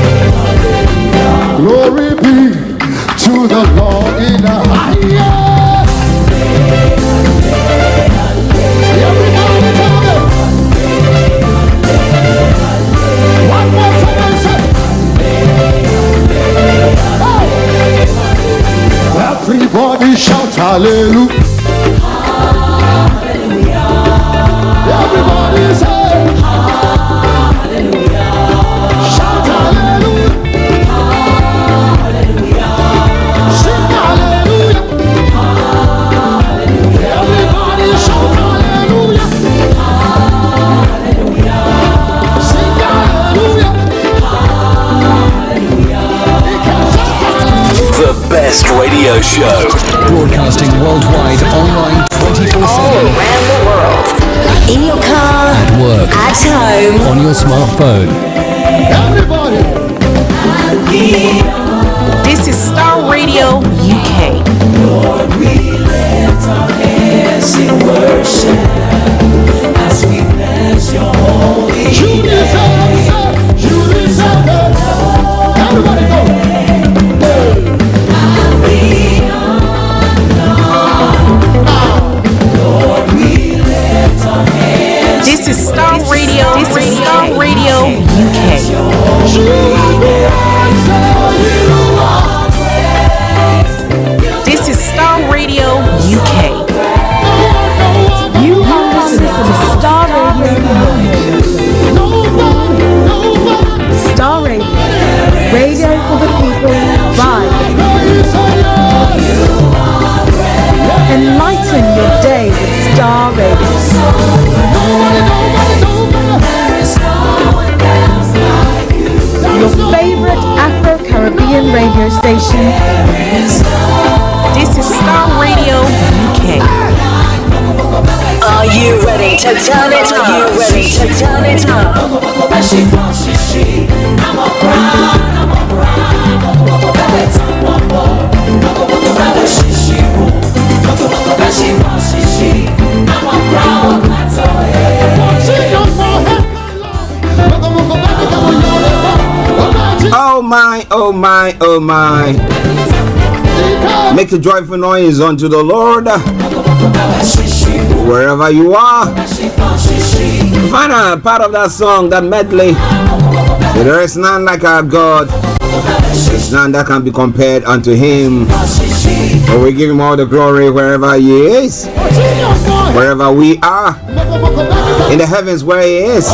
glory be to the Lord in the highest. Everybody shout hallelujah. Hallelujah. Everybody say hallelujah. Shout hallelujah. Hallelujah. Sing hallelujah. Hallelujah. Everybody shout hallelujah. Hallelujah. Sing hallelujah. The best radio show. Broadcasting worldwide, online 24/7. All around the world. In your car. At work. At home. On your smartphone. Everybody. This is Starr Radio UK. Lord, we lift our hands in worship as we bless your holy name. You deserve it. Everybody go. This is Starr Radio. This is Starr Radio UK. This is Starr Radio UK. You are listening to Starr Radio. Starr Radio. Radio for the people by. Enlighten your day with Starr Radio. Your favorite Afro-Caribbean radio station. This is Starr Radio UK. Are you ready to turn it up? Are you ready to turn it up? Oh my, oh my, oh my. Make a joyful noise unto the Lord. Wherever you are. Find a part of that song, that medley. There is none like our God. There's none that can be compared unto him. So we give him all the glory wherever he is. Wherever we are. in the heavens where He is.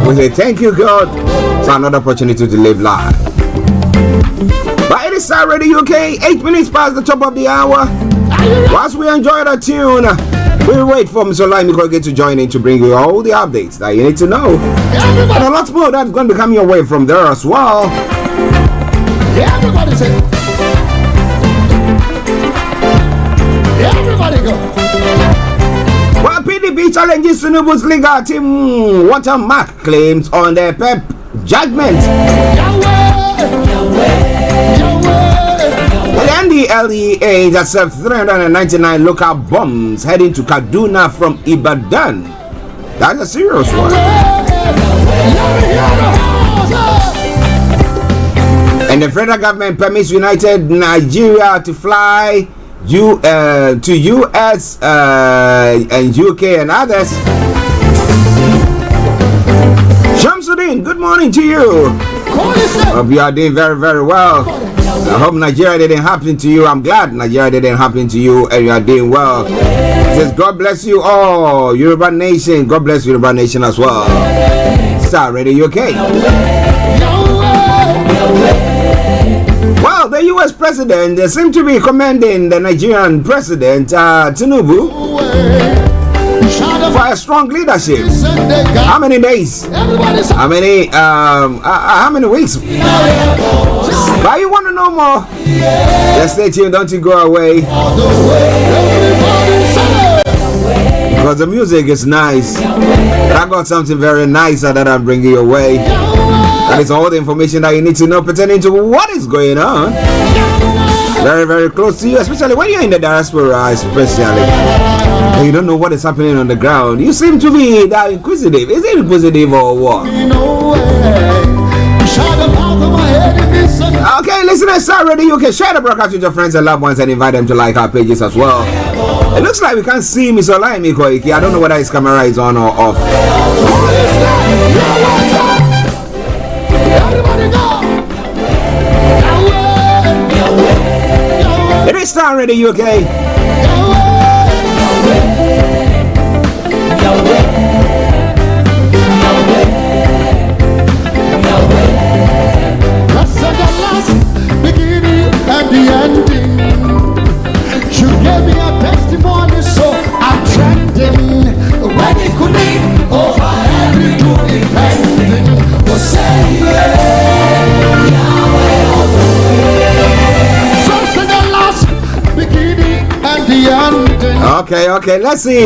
We say thank you, God, for another opportunity to live life. But it is Starr Radio UK, 8 minutes past the top of the hour. Whilst we enjoy the tune, we'll wait for Mr. Olayomi to join in to bring you all the updates that you need to know. And a lot more that's going to be coming your way from there as well. Everybody say. Everybody go. Well, PDP challenges Tinubu's legal team. Watermark claims on their PEP judgment. And the NDLEA intercepts 399 local bombs heading to Kaduna from Ibadan. That's a serious one. And the federal government permits United Nigeria to fly to US and UK and others. Shamsuddin, good morning to you. Hope you are doing very, very well. I hope Nigeria didn't happen to you. I'm glad Nigeria didn't happen to you and you are doing well. It says God bless you all, Yoruba Nation. God bless Yoruba Nation as well. Starr Radio UK. Well, the US president, they seem to be commending the Nigerian president, Tinubu, for a strong leadership. How many days? How many weeks? But you want to know more? Just stay tuned, don't you go away. Because the music is nice. But I got something very nice that I'm bringing your way. That is all the information that you need to know pertaining to what is going on. Very, very close to you, especially when you're in the diaspora, especially. And you don't know what is happening on the ground. You seem to be that inquisitive. Is it inquisitive or what? Okay, listeners, Starr Radio UK. Share the broadcast with your friends and loved ones and invite them to like our pages as well. It looks like we can't see Mr. Olayomi Koiki. I don't know whether his camera is on or off. It is Starr Radio UK. And the ending, you gave me a testimony, so I'm trending. When it could be over every good depending, was saying first and the last, beginning and the ending. Okay, let's see.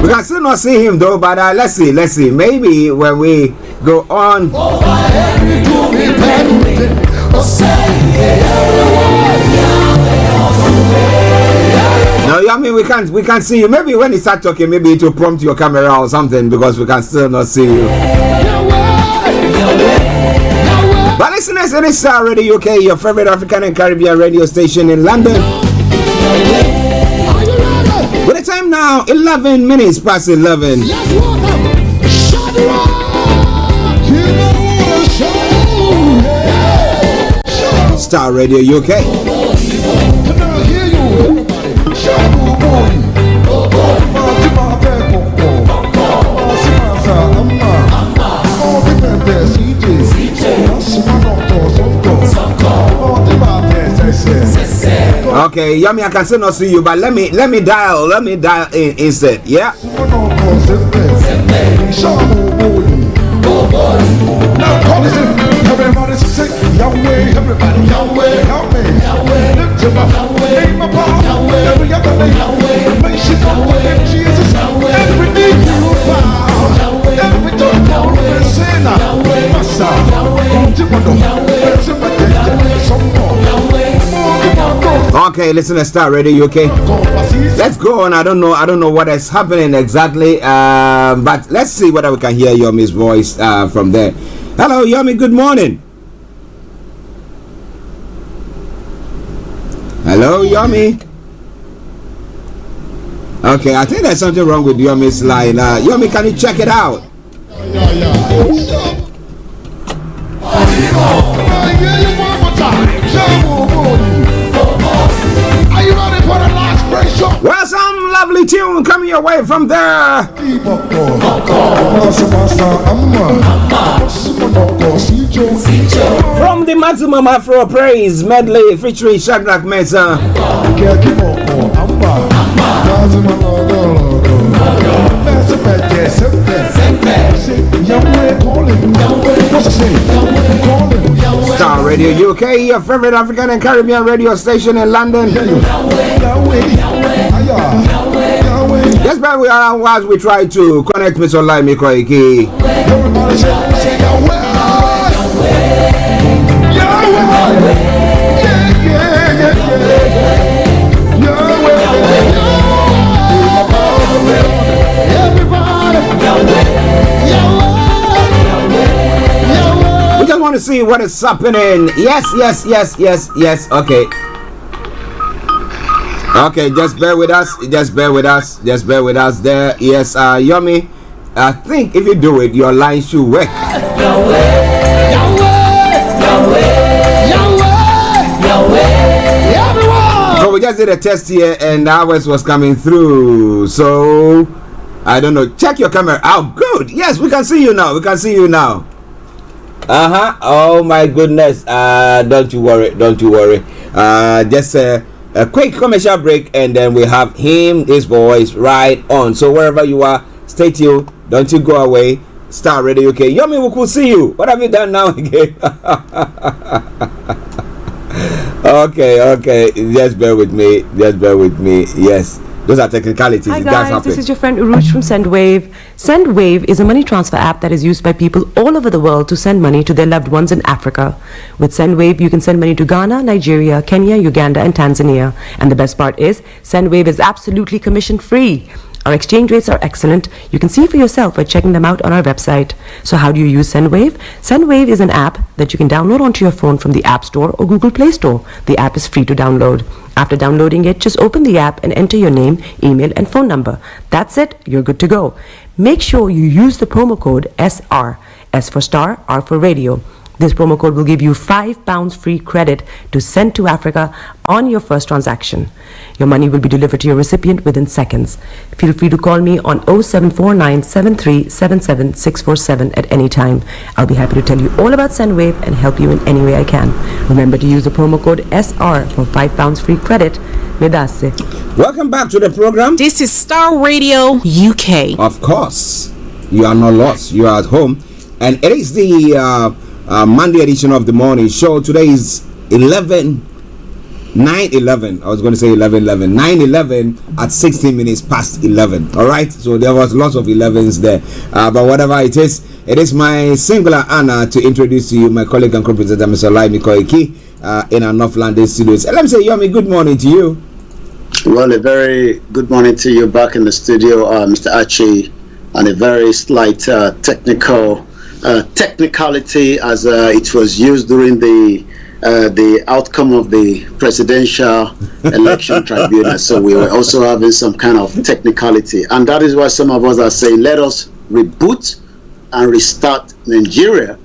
We can still not see him though, but let's see. Maybe when we go on. Over every good depending, was saying no, I mean we can't see you. Maybe when you start talking, maybe it will prompt your camera or something because we can still not see you. But listeners, it is Starr Radio UK, your favorite African and Caribbean radio station in London. With the time now, 11 minutes past 11. Starr Radio UK. Okay, Yummy, I can still not see you, but let me dial in instead, yeah? Now call this in. Everybody sing Yahweh, everybody Yahweh, Yahweh, lift him up, name above every other name, nation Yahweh, Jesus, every knee will bow, every tongue will sing, Massa, Okay, listen to Starr Radio UK. Let's go on. I don't know what is happening exactly, but let's see whether we can hear Yomi's voice from there. Hello, Yomi. Good morning. Hello, Yomi. Okay, I think there's something wrong with Yomi's line. Yomi, can you check it out? Well, some lovely tune coming your way from there. From the Maximum Afro Praise medley featuring Shadrach Mesa. Starr Radio UK, your favorite African and Caribbean radio station in London. Just bear with us while we try to connect Mr. Olayomi Koiki. Everybody say Yahweh. We just want to see what is happening. Yes. Okay. Okay, just bear with us. There. Yes, Yomi. I think if you do it, your line should work. So we just did a test here, and ours was coming through. So I don't know. Check your camera out. Good. Yes, we can see you now. Oh my goodness. Don't you worry. Just a quick commercial break, and then we have his voice right on. So wherever you are, stay tuned. Don't you go away. Starr Radio UK. Yomi, we could see you. What have you done now again? Okay. Just bear with me. Yes. Those are technicalities. Hi guys, this is your friend Uruj from SendWave. SendWave is a money transfer app that is used by people all over the world to send money to their loved ones in Africa. With SendWave, you can send money to Ghana, Nigeria, Kenya, Uganda, and Tanzania. And the best part is, SendWave is absolutely commission-free. Our exchange rates are excellent. You can see for yourself by checking them out on our website. So how do you use SendWave? SendWave is an app that you can download onto your phone from the App Store or Google Play Store. The app is free to download. After downloading it, just open the app and enter your name, email, and phone number. That's it. You're good to go. Make sure you use the promo code SR. S for Starr, R for Radio. This promo code will give you £5 free credit to send to Africa on your first transaction. Your money will be delivered to your recipient within seconds. Feel free to call me on 0749 7377 647 at any time. I'll be happy to tell you all about SendWave and help you in any way I can. Remember to use the promo code SR for £5 free credit. Medasse. Welcome back to the program. This is Starr Radio UK. Of course, you are not lost. You are at home. And it is the Monday edition of the morning show. Today is 9/11. I was going to say 11/11. 9/11 at 16 minutes past 11. All right. So there was lots of 11s there. But whatever it is my singular honor to introduce to you my colleague and co-presenter, Mr. Olayomi Koiki, in our North London studios. And let me say, Yomi, good morning to you. Well, a very good morning to you back in the studio, Mr. Archie, and a very slight technicality as it was used during the outcome of the presidential election tribunal. So we were also having some kind of technicality, and that is why some of us are saying, let us reboot and restart Nigeria.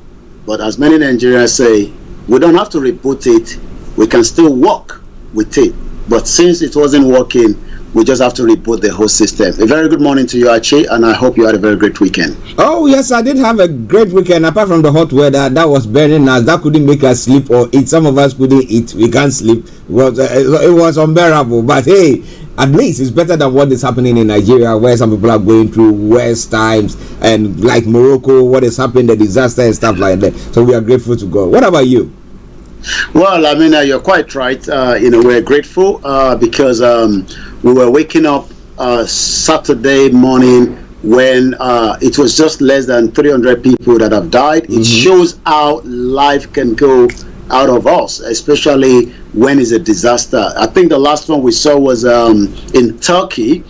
But as many Nigerians say, we don't have to reboot it, we can still work with it. But since it wasn't working, we just have to reboot the whole system. A very good morning to you, Archie, and I hope you had a very great weekend. Oh, yes, I did have a great weekend. Apart from the hot weather, that was burning us. That couldn't make us sleep or eat. Some of us couldn't eat. We can't sleep. It was unbearable. But hey, at least it's better than what is happening in Nigeria, where some people are going through worse times, and like Morocco, what is happening, the disaster and stuff like that. So we are grateful to God. What about you? Well, I mean, you're quite right. We're grateful because we were waking up Saturday morning when it was just less than 300 people that have died. It shows how life can go out of us, especially when it's a disaster. I think the last one we saw was in Turkey,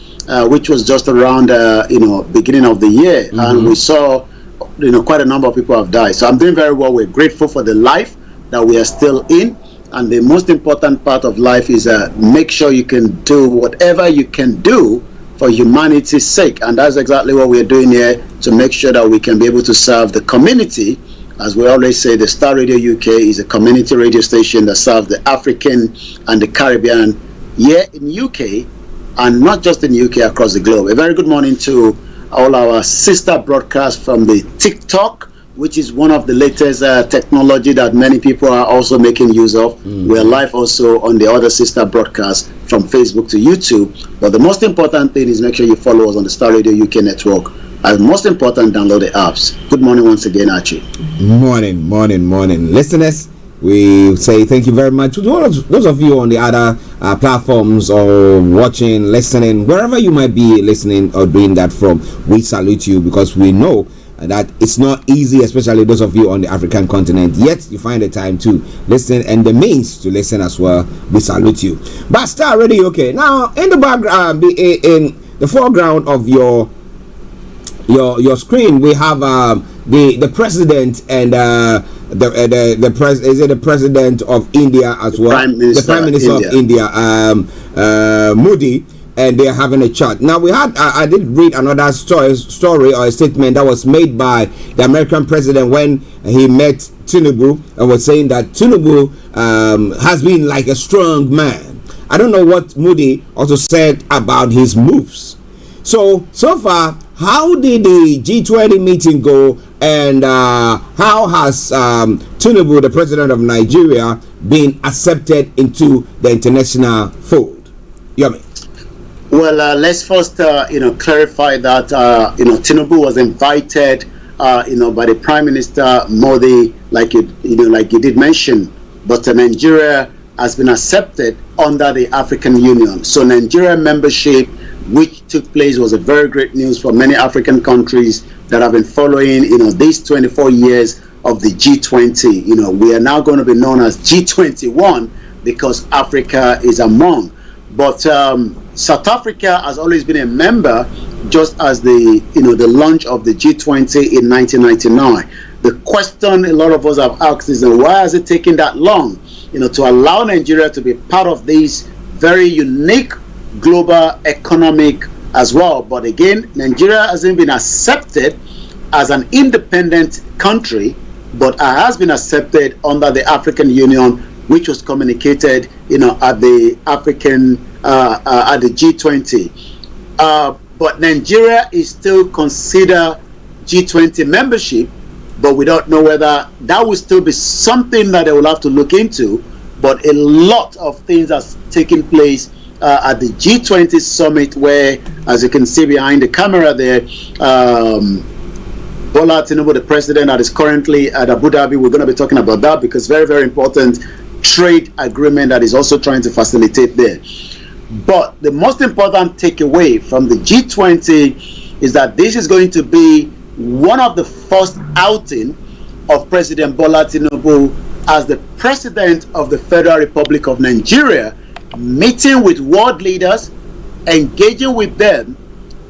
which was just around beginning of the year, and we saw quite a number of people have died. So I'm doing very well. We're grateful for the life that we are still in, and the most important part of life is make sure you can do whatever you can do for humanity's sake, and that's exactly what we're doing here, to make sure that we can be able to serve the community. As we always say, the Starr Radio UK is a community radio station that serves the African and the Caribbean here in UK and not just in the UK, across the globe. A very good morning to all our sister broadcasts from the TikTok, which is one of the latest technology that many people are also making use of. We're live also on the other sister broadcasts from Facebook to YouTube. But the most important thing is make sure you follow us on the Starr Radio UK network. And most important, download the apps. Good morning once again, Archie. Morning. Listeners, we say thank you very much to those of you on the other platforms or watching, listening, wherever you might be listening or doing that from. We salute you because we know that it's not easy, especially those of you on the African continent, yet you find the time to listen and the means to listen as well. We salute you. But Starr Radio, okay. Now, in the background, in the foreground of your screen, we have the president and the president of India as well, the Prime Minister of India, Modi. And they are having a chat. Now I did read another story or a statement that was made by the American president when he met Tinubu and was saying that Tinubu has been like a strong man. I don't know what Modi also said about his moves. So far, how did the G20 meeting go, and how has Tinubu, the president of Nigeria, been accepted into the international fold? Yomi. Well, let's first, clarify that, Tinubu was invited, by the Prime Minister Modi, like you did mention, but Nigeria has been accepted under the African Union. So Nigeria membership, which took place, was a very great news for many African countries that have been following, these 24 years of the G20. We are now going to be known as G21 because Africa is among. But South Africa has always been a member, just as the launch of the G20 in 1999. The question a lot of us have asked is, why has it taken that long, to allow Nigeria to be part of this very unique global economic as well? But again, Nigeria hasn't been accepted as an independent country, but has been accepted under the African Union, which was communicated, at the African at the G20. But Nigeria is still considered G20 membership, but we don't know whether that will still be something that they will have to look into. But a lot of things are taking place at the G20 summit, where, as you can see behind the camera there, Bola Tinubu, the president that is currently at Abu Dhabi, we're going to be talking about that because very, very important trade agreement that is also trying to facilitate there. But the most important takeaway from the G20 is that this is going to be one of the first outing of President Bola Tinubu as the president of the Federal Republic of Nigeria, meeting with world leaders, engaging with them,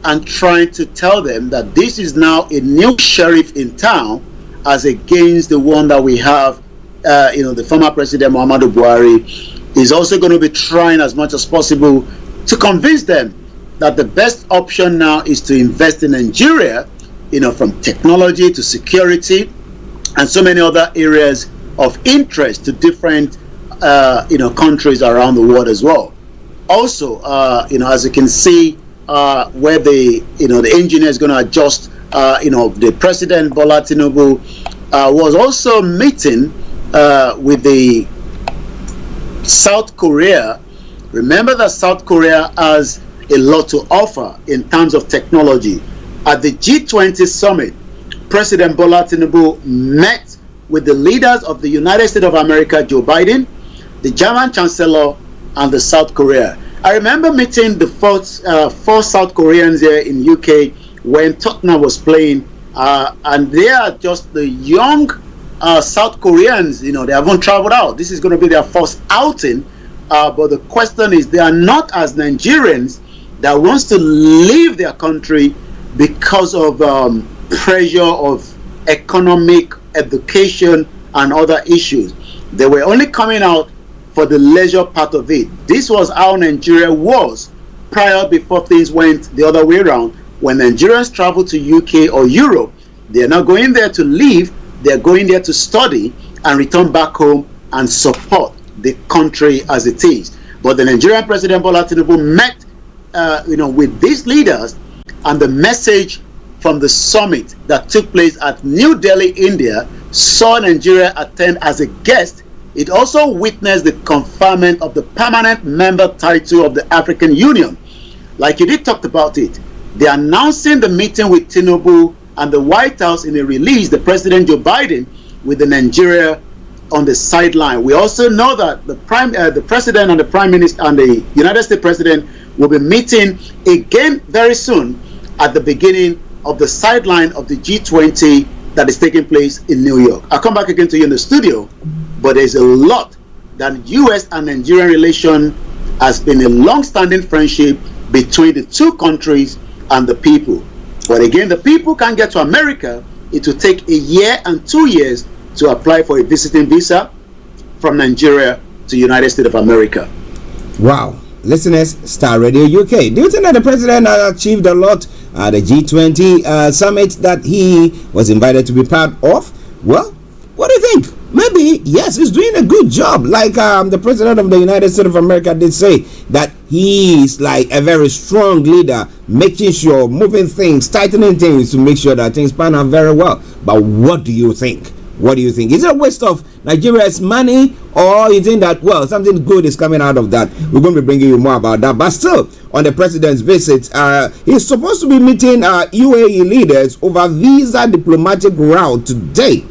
and trying to tell them that this is now a new sheriff in town, as against the one that we have, the former President Muhammadu Buhari. Is also going to be trying as much as possible to convince them that the best option now is to invest in Nigeria, from technology to security and so many other areas of interest to different, countries around the world as well. Also, as you can see, where the engineer is going to adjust, the President Bola Tinubu was also meeting with the South Korea. Remember that South Korea has a lot to offer in terms of technology. At the G20 summit, President Bola Tinubu met with the leaders of the United States of America, Joe Biden, the German Chancellor, and the South Korea. I remember meeting the four South Koreans here in UK when Tottenham was playing, and they are just the young South Koreans. They haven't traveled out. This is going to be their first outing, but the question is, they are not as Nigerians that wants to leave their country because of pressure of economic, education, and other issues. They were only coming out for the leisure part of it. This was how Nigeria was prior, before things went the other way around. When Nigerians travel to UK or Europe, they are not going there to live, they are going there to study and return back home and support the country as it is. But the Nigerian President Bola Tinubu met with these leaders and the message from the summit that took place at New Delhi, India, saw Nigeria attend as a guest, it also witnessed the conferment of the permanent member title of the African Union. Like you did talk about it, they're announcing the meeting with Tinubu and the White House in a release, the President Joe Biden with the Nigeria on the sideline. We also know that the President and the Prime Minister and the United States President will be meeting again very soon at the beginning of the sideline of the G20 that is taking place in New York. I'll come back again to you in the studio, but there's a lot that U.S. and Nigerian relation has been a long-standing friendship between the two countries and the people. But again, the people can't get to America. It will take a year and 2 years to apply for a visiting visa from Nigeria to United States of America. Wow. Listeners, Star Radio UK. Do you think that the president has achieved a lot at the G20 summit that he was invited to be part of? Well, what do you think? Maybe, yes, he's doing a good job. Like the president of the United States of America did say that he's like a very strong leader, making sure, moving things, tightening things to make sure that things pan out very well. But what do you think? What do you think? Is it a waste of Nigeria's money, or you think that, well, something good is coming out of that? We're going to be bringing you more about that. But still, on the president's visit, he's supposed to be meeting UAE leaders over visa diplomatic route today.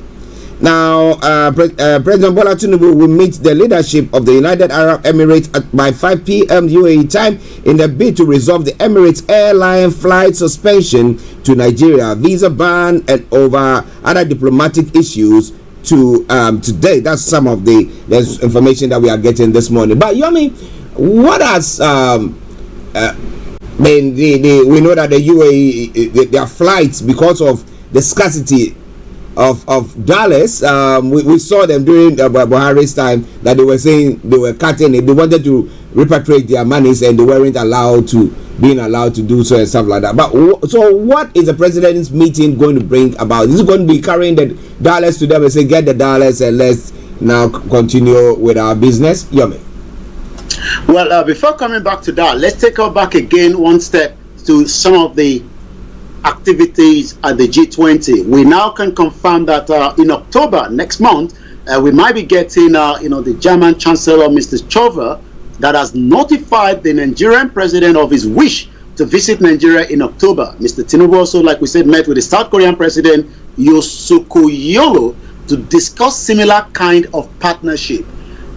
Now, President Bola Tinubu will meet the leadership of the United Arab Emirates by 5 p.m. UAE time in the bid to resolve the Emirates airline flight suspension to Nigeria, visa ban, and over other diplomatic issues to today. That's some of the information that we are getting this morning. But Yomi, what has we know that the UAE their flights, because of the scarcity of dollars, we saw them during Buhari's time that they were saying they were cutting it. They wanted to repatriate their monies and they weren't allowed to do so and stuff like that. But so what is the president's meeting going to bring about? Is it going to be carrying the dollars to them and say, get the dollars and let's now continue with our business? Yomi. Well, before coming back to that, let's take us back again one step to some of the activities at the G20. We now can confirm that in October next month, we might be getting the German Chancellor, Mr. Chover, that has notified the Nigerian president of his wish to visit Nigeria in October. Mr. Tinubu also, like we said, met with the South Korean president Yosuke Yolo to discuss similar kind of partnership.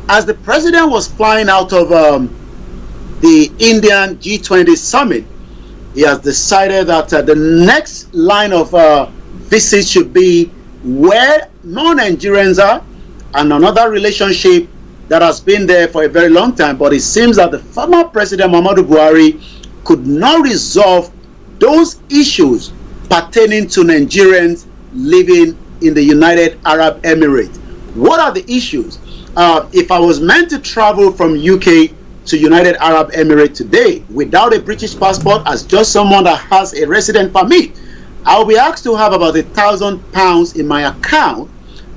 As the president was flying out of the Indian G20 summit, he has decided that the next line of visit should be where non-Nigerians are, and another relationship that has been there for a very long time. But it seems that the former President Muhammadu Buhari could not resolve those issues pertaining to Nigerians living in the United Arab Emirates. What are the issues? If I was meant to travel from UK to United Arab Emirates today without a British passport, as just someone that has a resident permit, I'll be asked to have about £1,000 in my account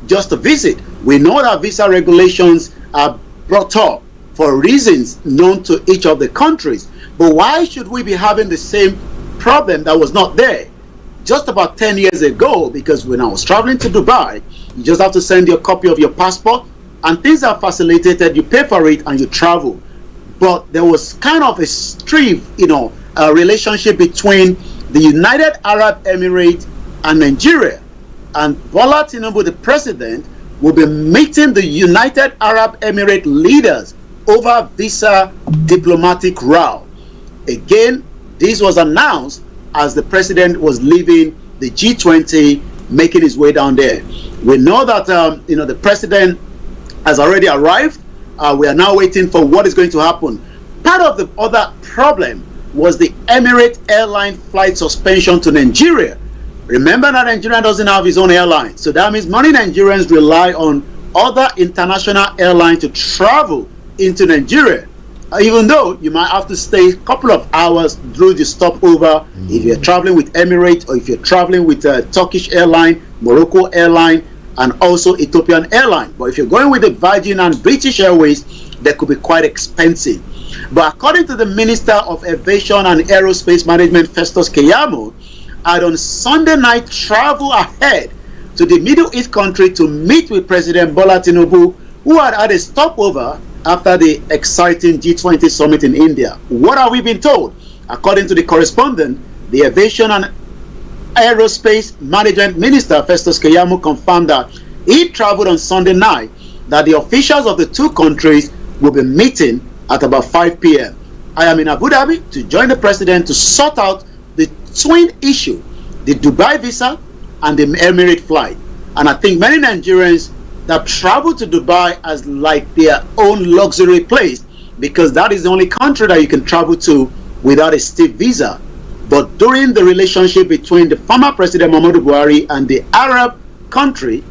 just to visit. We know that visa regulations are brought up for reasons known to each of the countries, but why should we be having the same problem that was not there just about 10 years ago? Because when I was traveling to Dubai, you just have to send your copy of your passport and things are facilitated, you pay for it and you travel. But there was kind of a strict, relationship between the United Arab Emirates and Nigeria. And Bola Tinubu, the president, will be meeting the United Arab Emirates leaders over visa diplomatic route. Again, this was announced as the president was leaving the G20, making his way down there. We know that the president has already arrived. We are now waiting for what is going to happen. Part of the other problem was the Emirates airline flight suspension to Nigeria. Remember that Nigeria doesn't have its own airline. So that means many Nigerians rely on other international airlines to travel into Nigeria. Even though you might have to stay a couple of hours through the stopover if you're traveling with Emirates or if you're traveling with Turkish airline, Morocco airline, and also Ethiopian Airlines. But if you're going with the Virgin and British Airways, they could be quite expensive. But according to the Minister of Aviation and Aerospace Management, Festus Keyamo, had on Sunday night traveled ahead to the Middle East country to meet with President Bola Tinubu, who had a stopover after the exciting G20 summit in India. What have we been told? According to the correspondent, the Aviation and Aerospace Management Minister Festus Keyamo confirmed that he traveled on Sunday night, that the officials of the two countries will be meeting at about 5 p.m. I am in Abu Dhabi to join the president to sort out the twin issue, the Dubai visa and the Emirate flight. And I think many Nigerians that travel to Dubai as like their own luxury place, because that is the only country that you can travel to without a state visa. But during the relationship between the former President Muhammadu Buhari and the Arab country,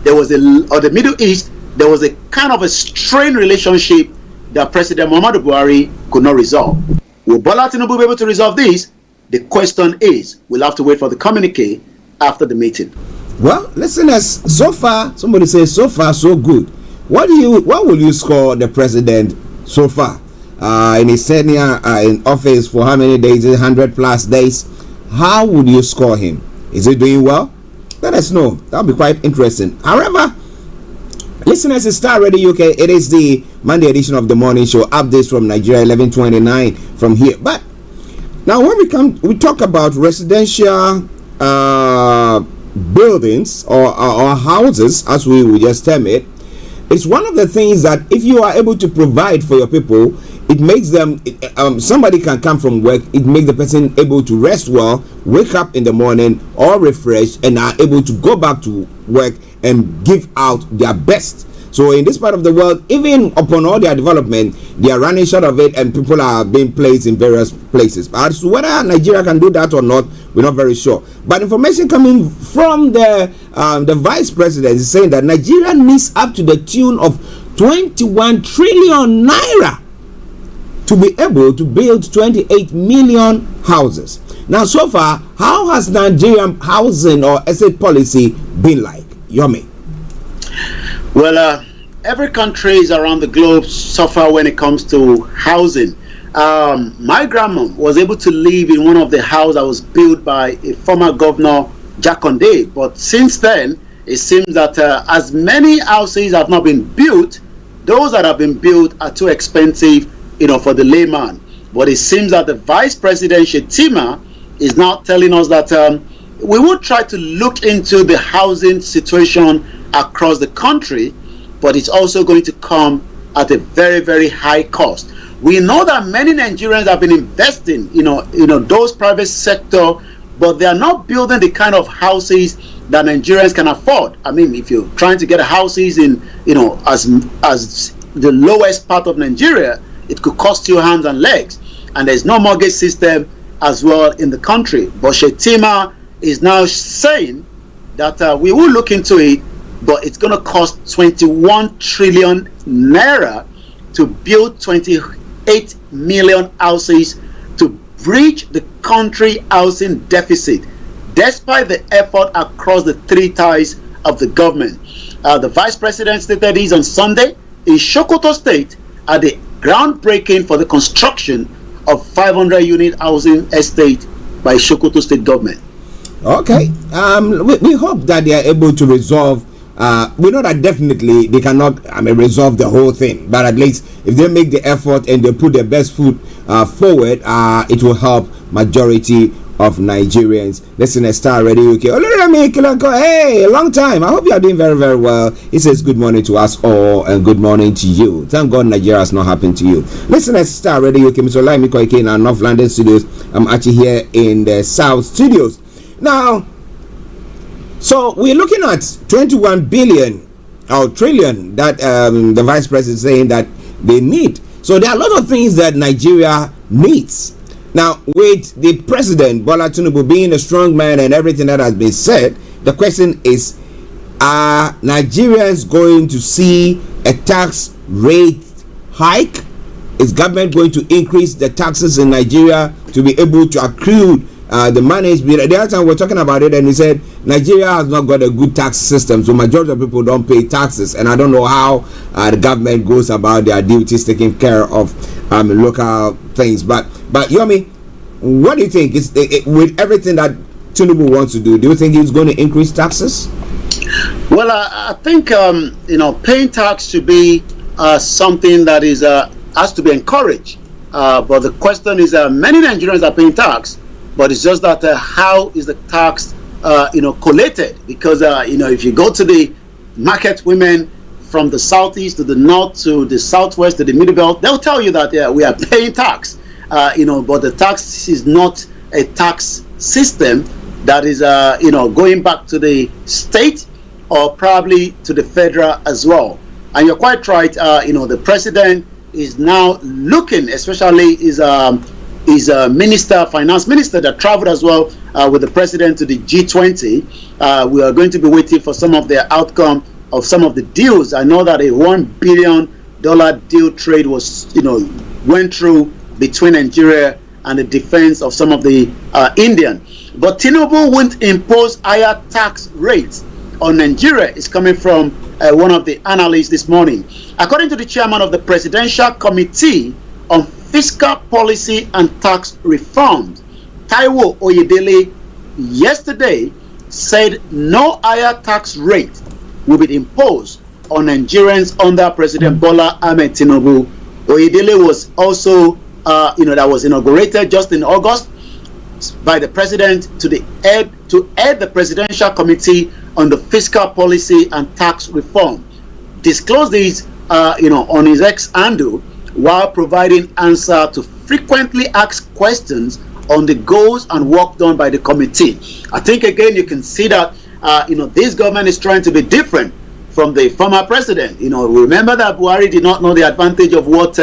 there was the Middle East, there was a kind of a strained relationship that President Muhammadu Buhari could not resolve. Will Bola Tinubu be able to resolve this? The question is, we'll have to wait for the communique after the meeting. Well, listeners, so far, somebody says so far so good. What will you score the president so far? In his tenure in office for how many days? 100 plus days. How would you score him? Is he doing well? Let us know. That'll be quite interesting. However, listeners, it's Starr Radio UK. It is the Monday edition of the morning show. Updates from Nigeria, 11:29 from here. But now, when we talk about residential buildings or houses, as we will just term it, it's one of the things that if you are able to provide for your people, it makes them, somebody can come from work, it makes the person able to rest well, wake up in the morning all refreshed, and are able to go back to work and give out their best. So in this part of the world, even upon all their development, they are running short of it, and people are being placed in various places. But as to whether Nigeria can do that or not, we're not very sure. But information coming from the vice president is saying that Nigeria needs up to the tune of 21 trillion naira to be able to build 28 million houses. Now, so far, how has Nigerian housing or asset policy been like? Yomi. Well, every country around the globe suffer when it comes to housing. My grandma was able to live in one of the houses that was built by a former governor, Jakonde. But since then, it seems that as many houses have not been built, those that have been built are too expensive, for the layman. But it seems that the Vice President Shetima is now telling us that we will try to look into the housing situation across the country, but it's also going to come at a very, very high cost. We know that many Nigerians have been investing, those private sector, but they are not building the kind of houses that Nigerians can afford. I mean, if you're trying to get houses in, as the lowest part of Nigeria, it could cost you hands and legs, and there's no mortgage system as well in the country. But Shetima is now saying that we will look into it, but it's going to cost 21 trillion naira to build 28 million houses to bridge the country housing deficit, despite the effort across the three ties of the government. The vice president stated this on Sunday in Sokoto State at the groundbreaking for the construction of 500-unit housing estate by Sokoto State government. Okay, we hope that they are able to resolve. We know that definitely they cannot resolve the whole thing, but at least if they make the effort and they put their best foot forward, it will help majority of Nigerians. Listen to Starr Radio UK. Hey, long time. I hope you are doing very, very well. He says good morning to us all and good morning to you. Thank God Nigeria has not happened to you. Listen to Starr Radio UK. Mr. Olayomi Koiki in our North London studios. I'm actually here in the South studios. Now, so we're looking at 21 billion or trillion that the vice president is saying that they need. So there are a lot of things that Nigeria needs. Now, with the president, Bola Tinubu, being a strong man and everything that has been said, the question is, are Nigerians going to see a tax rate hike? Is government going to increase the taxes in Nigeria to be able to accrue the money is being. The other time we were talking about it, and he said Nigeria has not got a good tax system, so majority of people don't pay taxes, and I don't know how the government goes about their duties, taking care of local things. But Yomi, what do you think? Is with everything that Tinubu wants to do you think he's going to increase taxes? Well, I think paying tax should be something that is has to be encouraged. But the question is, many Nigerians are paying tax, but it's just that how is the tax collated? Because if you go to the market women from the southeast to the north to the southwest to the middle belt, they'll tell you that we are paying tax. But the tax is not a tax system that is going back to the state or probably to the federal as well. And you're quite right. The president is now looking, especially his finance minister that traveled as well with the president to the G20. We are going to be waiting for some of the outcome of some of the deals. I know that a $1 billion deal trade was, went through between Nigeria and the defense of some of the Indian. But Tinubu won't impose higher tax rates on Nigeria. Is coming from one of the analysts this morning. According to the chairman of the Presidential Committee on Fiscal Policy and Tax Reform, Taiwo Oyedele, yesterday said no higher tax rate will be imposed on Nigerians under President Bola Ahmed Tinubu. Oyedele was also, that was inaugurated just in August by the president to head the Presidential Committee on the Fiscal Policy and Tax Reform. Disclosed this, on his X handle while providing answer to frequently asked questions on the goals and work done by the committee. I think again you can see that this government is trying to be different from the former president. Remember that Buhari did not know the advantage of what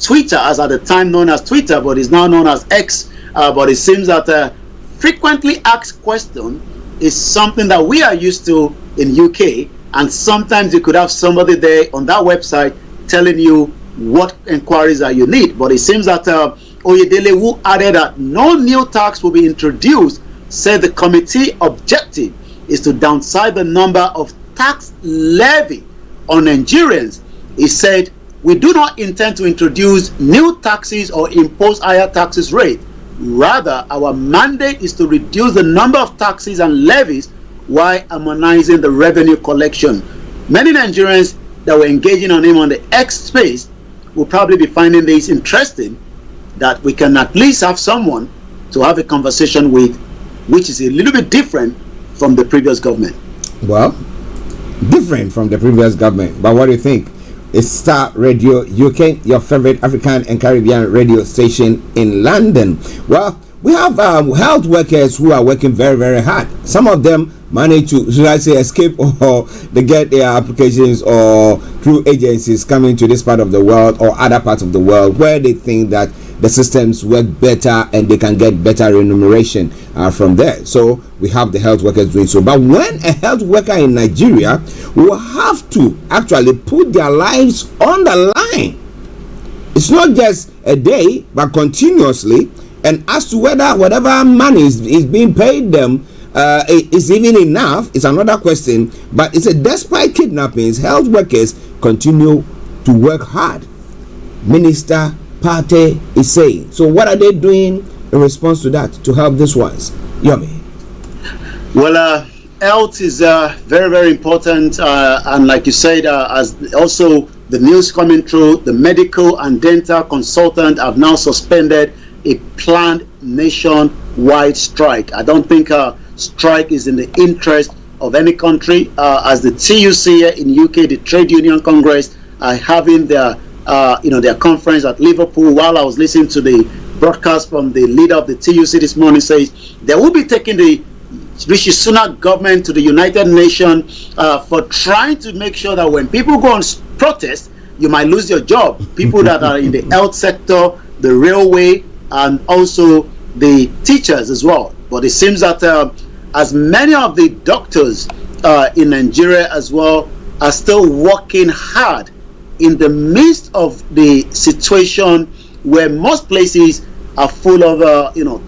Twitter, as at the time known as Twitter, but is now known as X. But it seems that frequently asked question is something that we are used to in UK, and sometimes you could have somebody there on that website telling you what inquiries that you need. But it seems that Oyedele, who added that no new tax will be introduced, said the committee objective is to downsize the number of tax levy on Nigerians. He said, we do not intend to introduce new taxes or impose higher taxes rate. Rather, our mandate is to reduce the number of taxes and levies while harmonizing the revenue collection. Many Nigerians that were engaging on him on the X space will probably be finding this interesting, that we can at least have someone to have a conversation with, which is a little bit different from the previous government. Well, different from the previous government, but what do you think? It's Starr Radio UK, your favorite African and Caribbean radio station in London. Well, we have health workers who are working very, very hard. Some of them manage to, should I say, escape, or they get their applications or through agencies coming to this part of the world or other parts of the world where they think that the systems work better and they can get better remuneration from there. So we have the health workers doing so. But when a health worker in Nigeria will have to actually put their lives on the line, it's not just a day but continuously. And as to whether whatever money is being paid them is even enough is another question. But it's a despite kidnappings, health workers continue to work hard. Minister Party is saying. So what are they doing in response to that to help these ones? Yomi. Well, health is very, very important. And like you said, as also the news coming through, the medical and dental consultant have now suspended a planned nationwide strike. I don't think a strike is in the interest of any country. As the TUC here in UK, the Trade Union Congress, are having their their conference at Liverpool. While I was listening to the broadcast from the leader of the TUC this morning, says they will be taking the Rishi Sunak government to the United Nations for trying to make sure that when people go on protest, you might lose your job. People that are in the health sector, the railway, and also the teachers as well. But it seems that as many of the doctors in Nigeria as well are still working hard in the midst of the situation where most places are full of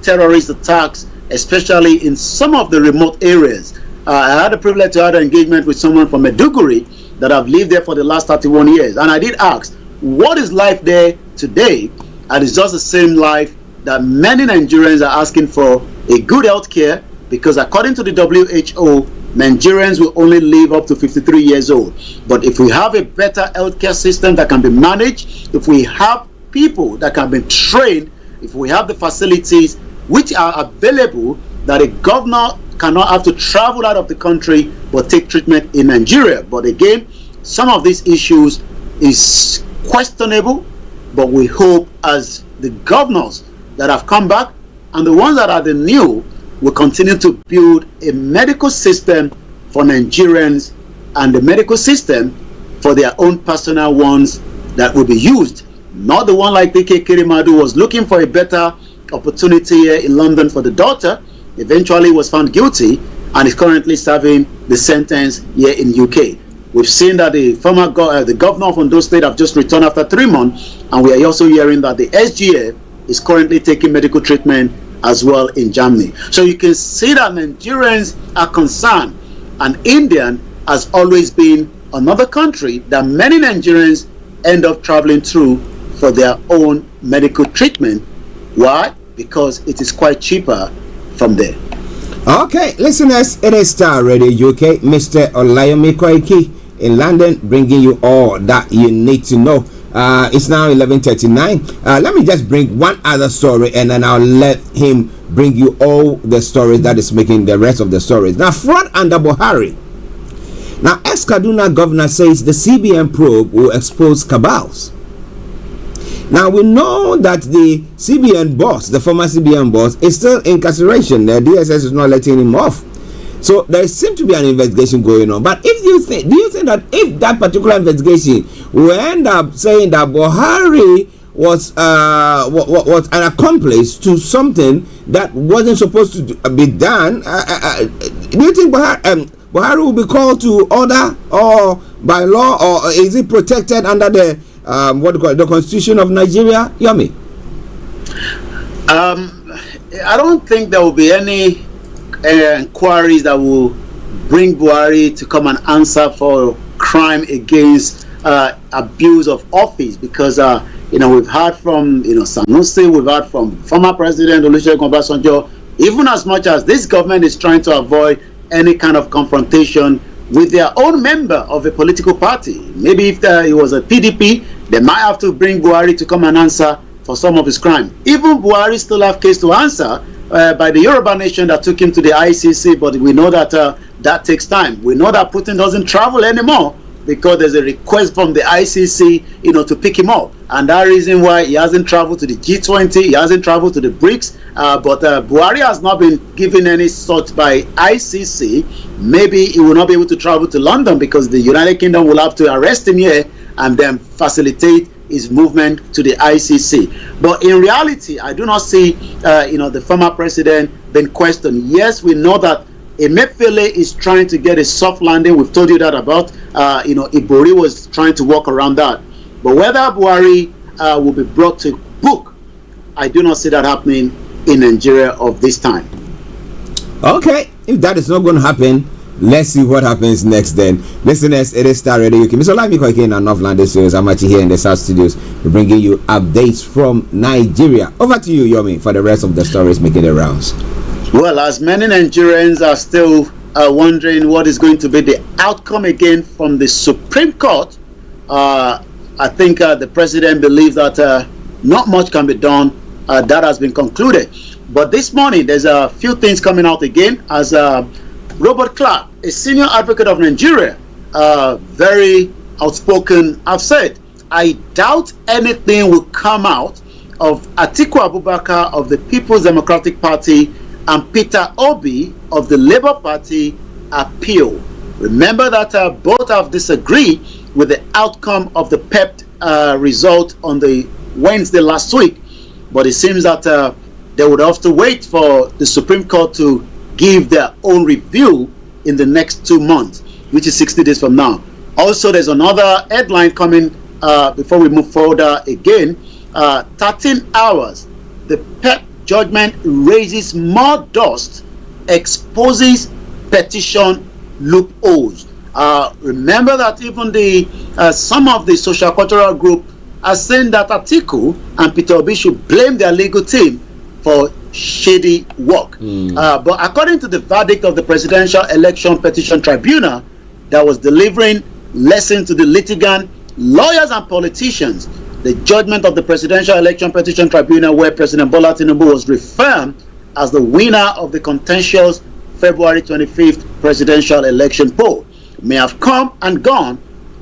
terrorist attacks, especially in some of the remote areas. I had the privilege to have an engagement with someone from Maiduguri that have lived there for the last 31 years. And I did ask, what is life there today? And it's just the same life that many Nigerians are asking for, a good health care, because according to the WHO, Nigerians will only live up to 53 years old. But if we have a better healthcare system that can be managed, if we have people that can be trained, if we have the facilities which are available, that a governor cannot have to travel out of the country but take treatment in Nigeria. But again, some of these issues is questionable, but we hope as the governors that have come back and the ones that are the new will continue to build a medical system for Nigerians and the medical system for their own personal ones that will be used. Not the one like PK Kirimadu was looking for a better opportunity here in London for the daughter, eventually was found guilty and is currently serving the sentence here in UK. We've seen that the former the governor of Ondo State have just returned after 3 months, and we are also hearing that the SGF is currently taking medical treatment as well in Germany. So you can see that Nigerians are concerned, and India has always been another country that many Nigerians end up traveling through for their own medical treatment. Why? Because it is quite cheaper from there. Okay, listeners, it is Starr Radio UK, Mr. Olayomi Koiki in London, bringing you all that you need to know. It's now 11:39. Let me just bring one other story, and then I'll let him bring you all the stories that is making the rest of the stories. Now, fraud under Buhari. Now, ex-Kaduna governor says the CBN probe will expose cabals. Now, we know that the CBN boss, the former CBN boss, is still in incarceration. The DSS is not letting him off. So there seems to be an investigation going on. But if you think, do you think that if that particular investigation will end up saying that Buhari was an accomplice to something that wasn't supposed to be done, do you think Buhari will be called to order or by law, or is it protected under the the Constitution of Nigeria? Yomi? I don't think there will be any inquiries that will bring Buhari to come and answer for crime against abuse of office, because we've heard from Sanusi, we've heard from former President Olusegun Obasanjo. Even as much as this government is trying to avoid any kind of confrontation with their own member of a political party, maybe if it was a PDP, they might have to bring Buhari to come and answer for some of his crime. Even Buhari still have case to answer by the Yoruba nation that took him to the ICC, but we know that that takes time. We know that Putin doesn't travel anymore because there's a request from the ICC, to pick him up, and that reason why he hasn't traveled to the G20, he hasn't traveled to the BRICS. But Buhari has not been given any sort by ICC. Maybe he will not be able to travel to London because the United Kingdom will have to arrest him here and then facilitate his movement to the ICC. But in reality, I do not see, the former president being questioned. Yes, we know that Emefiele is trying to get a soft landing. We've told you that about. Ibori was trying to walk around that. But whether Buhari will be brought to book, I do not see that happening in Nigeria of this time. Okay, if that is not going to happen, let's see what happens next then. Listeners, it is Starr Radio UK. Mr. Olayomi Koiki in our North London studios. I'm actually here in the South studios. We're bringing you updates from Nigeria. Over to you, Yomi, for the rest of the stories making the rounds. Well, as many Nigerians are still wondering what is going to be the outcome again from the Supreme Court, I think the president believes that not much can be done. That has been concluded. But this morning, there's a few things coming out again as Robert Clark, a senior advocate of Nigeria, very outspoken, have said, I doubt anything will come out of Atiku Abubakar of the People's Democratic Party and Peter Obi of the Labour Party appeal. Remember that both have disagreed with the outcome of the PEP result on the Wednesday last week, but it seems that they would have to wait for the Supreme Court to give their own review in the next 2 months, which is 60 days from now. Also, there's another headline coming before we move forward again. 13 hours. The PEP judgment raises more dust, exposes petition loopholes. Remember that even the some of the social cultural group are saying that Atiku and Peter Obi should blame their legal team for shady work. But according to the verdict of the Presidential Election Petition Tribunal that was delivering lessons to the litigant, lawyers and politicians, the judgment of the Presidential Election Petition Tribunal, where President Bola Tinubu was reaffirmed as the winner of the contentious February 25th presidential election poll, may have come and gone,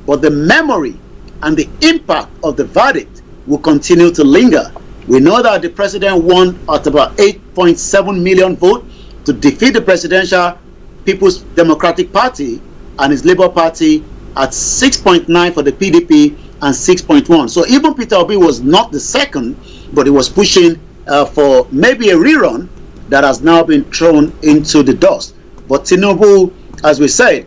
but the memory and the impact of the verdict will continue to linger. We know that the president won at about 8.7 million votes to defeat the Presidential People's Democratic Party and his Labour Party at 6.9 for the PDP and 6.1. So even Peter Obi was not the second, but he was pushing for maybe a rerun that has now been thrown into the dust. But Tinubu, as we said,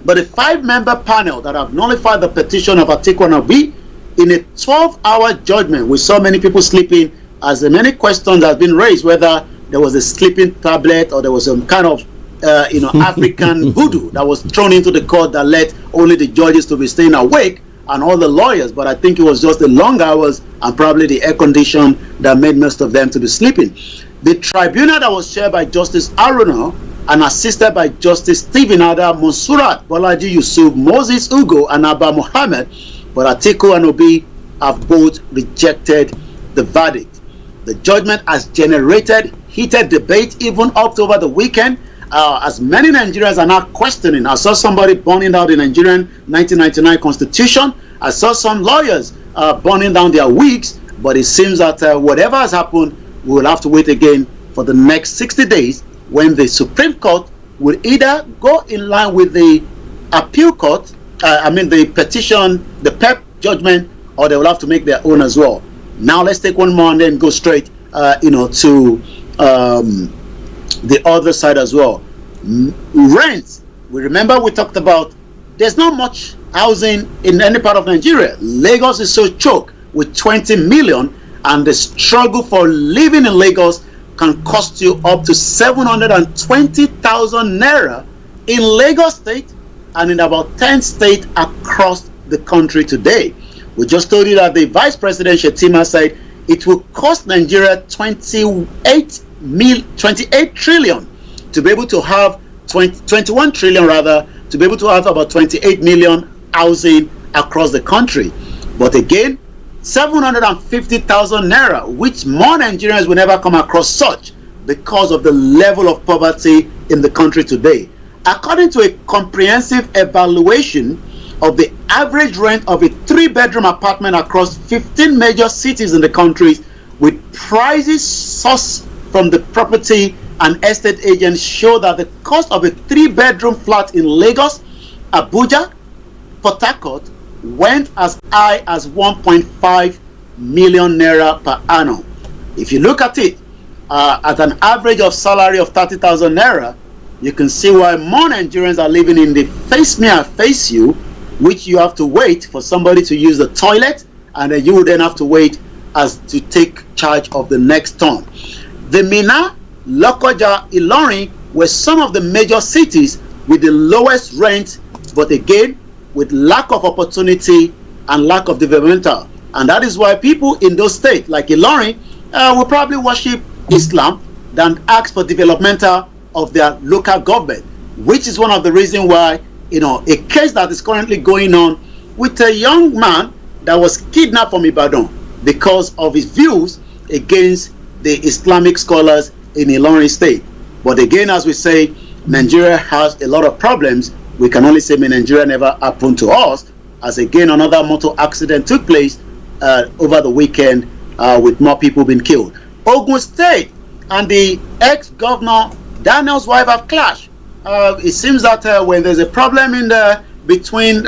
but a 5-member panel that have nullified the petition of Atiku and Obi in a 12-hour judgment. We saw many people sleeping, as many questions have been raised, whether there was a sleeping tablet or there was some kind of African voodoo that was thrown into the court that led only the judges to be staying awake and all the lawyers. But I think it was just the long hours and probably the air condition that made most of them to be sleeping. The tribunal that was chaired by Justice Aruna and assisted by Justice Stephen Ada, Monsurat, Bolaji Yusuf, Moses Ugo, and Abba Mohammed, but Atiku and Obi have both rejected the verdict. The judgment has generated heated debate even up to over the weekend, as many Nigerians are now questioning. I saw somebody burning down the Nigerian 1999 constitution. I saw some lawyers burning down their wigs, but it seems that whatever has happened, we will have to wait again for the next 60 days when the Supreme Court will either go in line with the appeal court, the petition, the PEP judgment, or they will have to make their own as well. Now let's take one more and then go straight, to the other side as well. Rent. We remember we talked about there's not much housing in any part of Nigeria. Lagos is so choked with 20 million, and the struggle for living in Lagos can cost you up to 720,000 naira in Lagos State and in about 10 states across the country today. We just told you that the Vice President Shetima said it will cost Nigeria 28 trillion to be able to have 21 trillion rather, to be able to have about 28 million housing across the country. But again, 750,000 naira, which more Nigerians will never come across such because of the level of poverty in the country today. According to a comprehensive evaluation of the average rent of a 3-bedroom apartment across 15 major cities in the country, with prices sourced from the property and estate agents, show that the cost of a 3-bedroom flat in Lagos, Abuja, Port Harcourt went as high as 1.5 million naira per annum. If you look at it at an average of salary of 30,000 naira, you can see why more Nigerians are living in the face me, I face you, which you have to wait for somebody to use the toilet, and then you will then have to wait as to take charge of the next turn. The Minna, Lokoja, Ilorin were some of the major cities with the lowest rent, but again with lack of opportunity and lack of developmental. And that is why people in those states like Ilorin will probably worship Islam than ask for developmental of their local government, which is one of the reasons why a case that is currently going on with a young man that was kidnapped from Ibadan because of his views against the Islamic scholars in Ilorin State. But again, as we say, Nigeria has a lot of problems. We can only say may Nigeria never happened to us, as again another motor accident took place over the weekend with more people being killed. Ogun State and the ex-governor Daniel's wife have clashed. It seems that when there's a problem between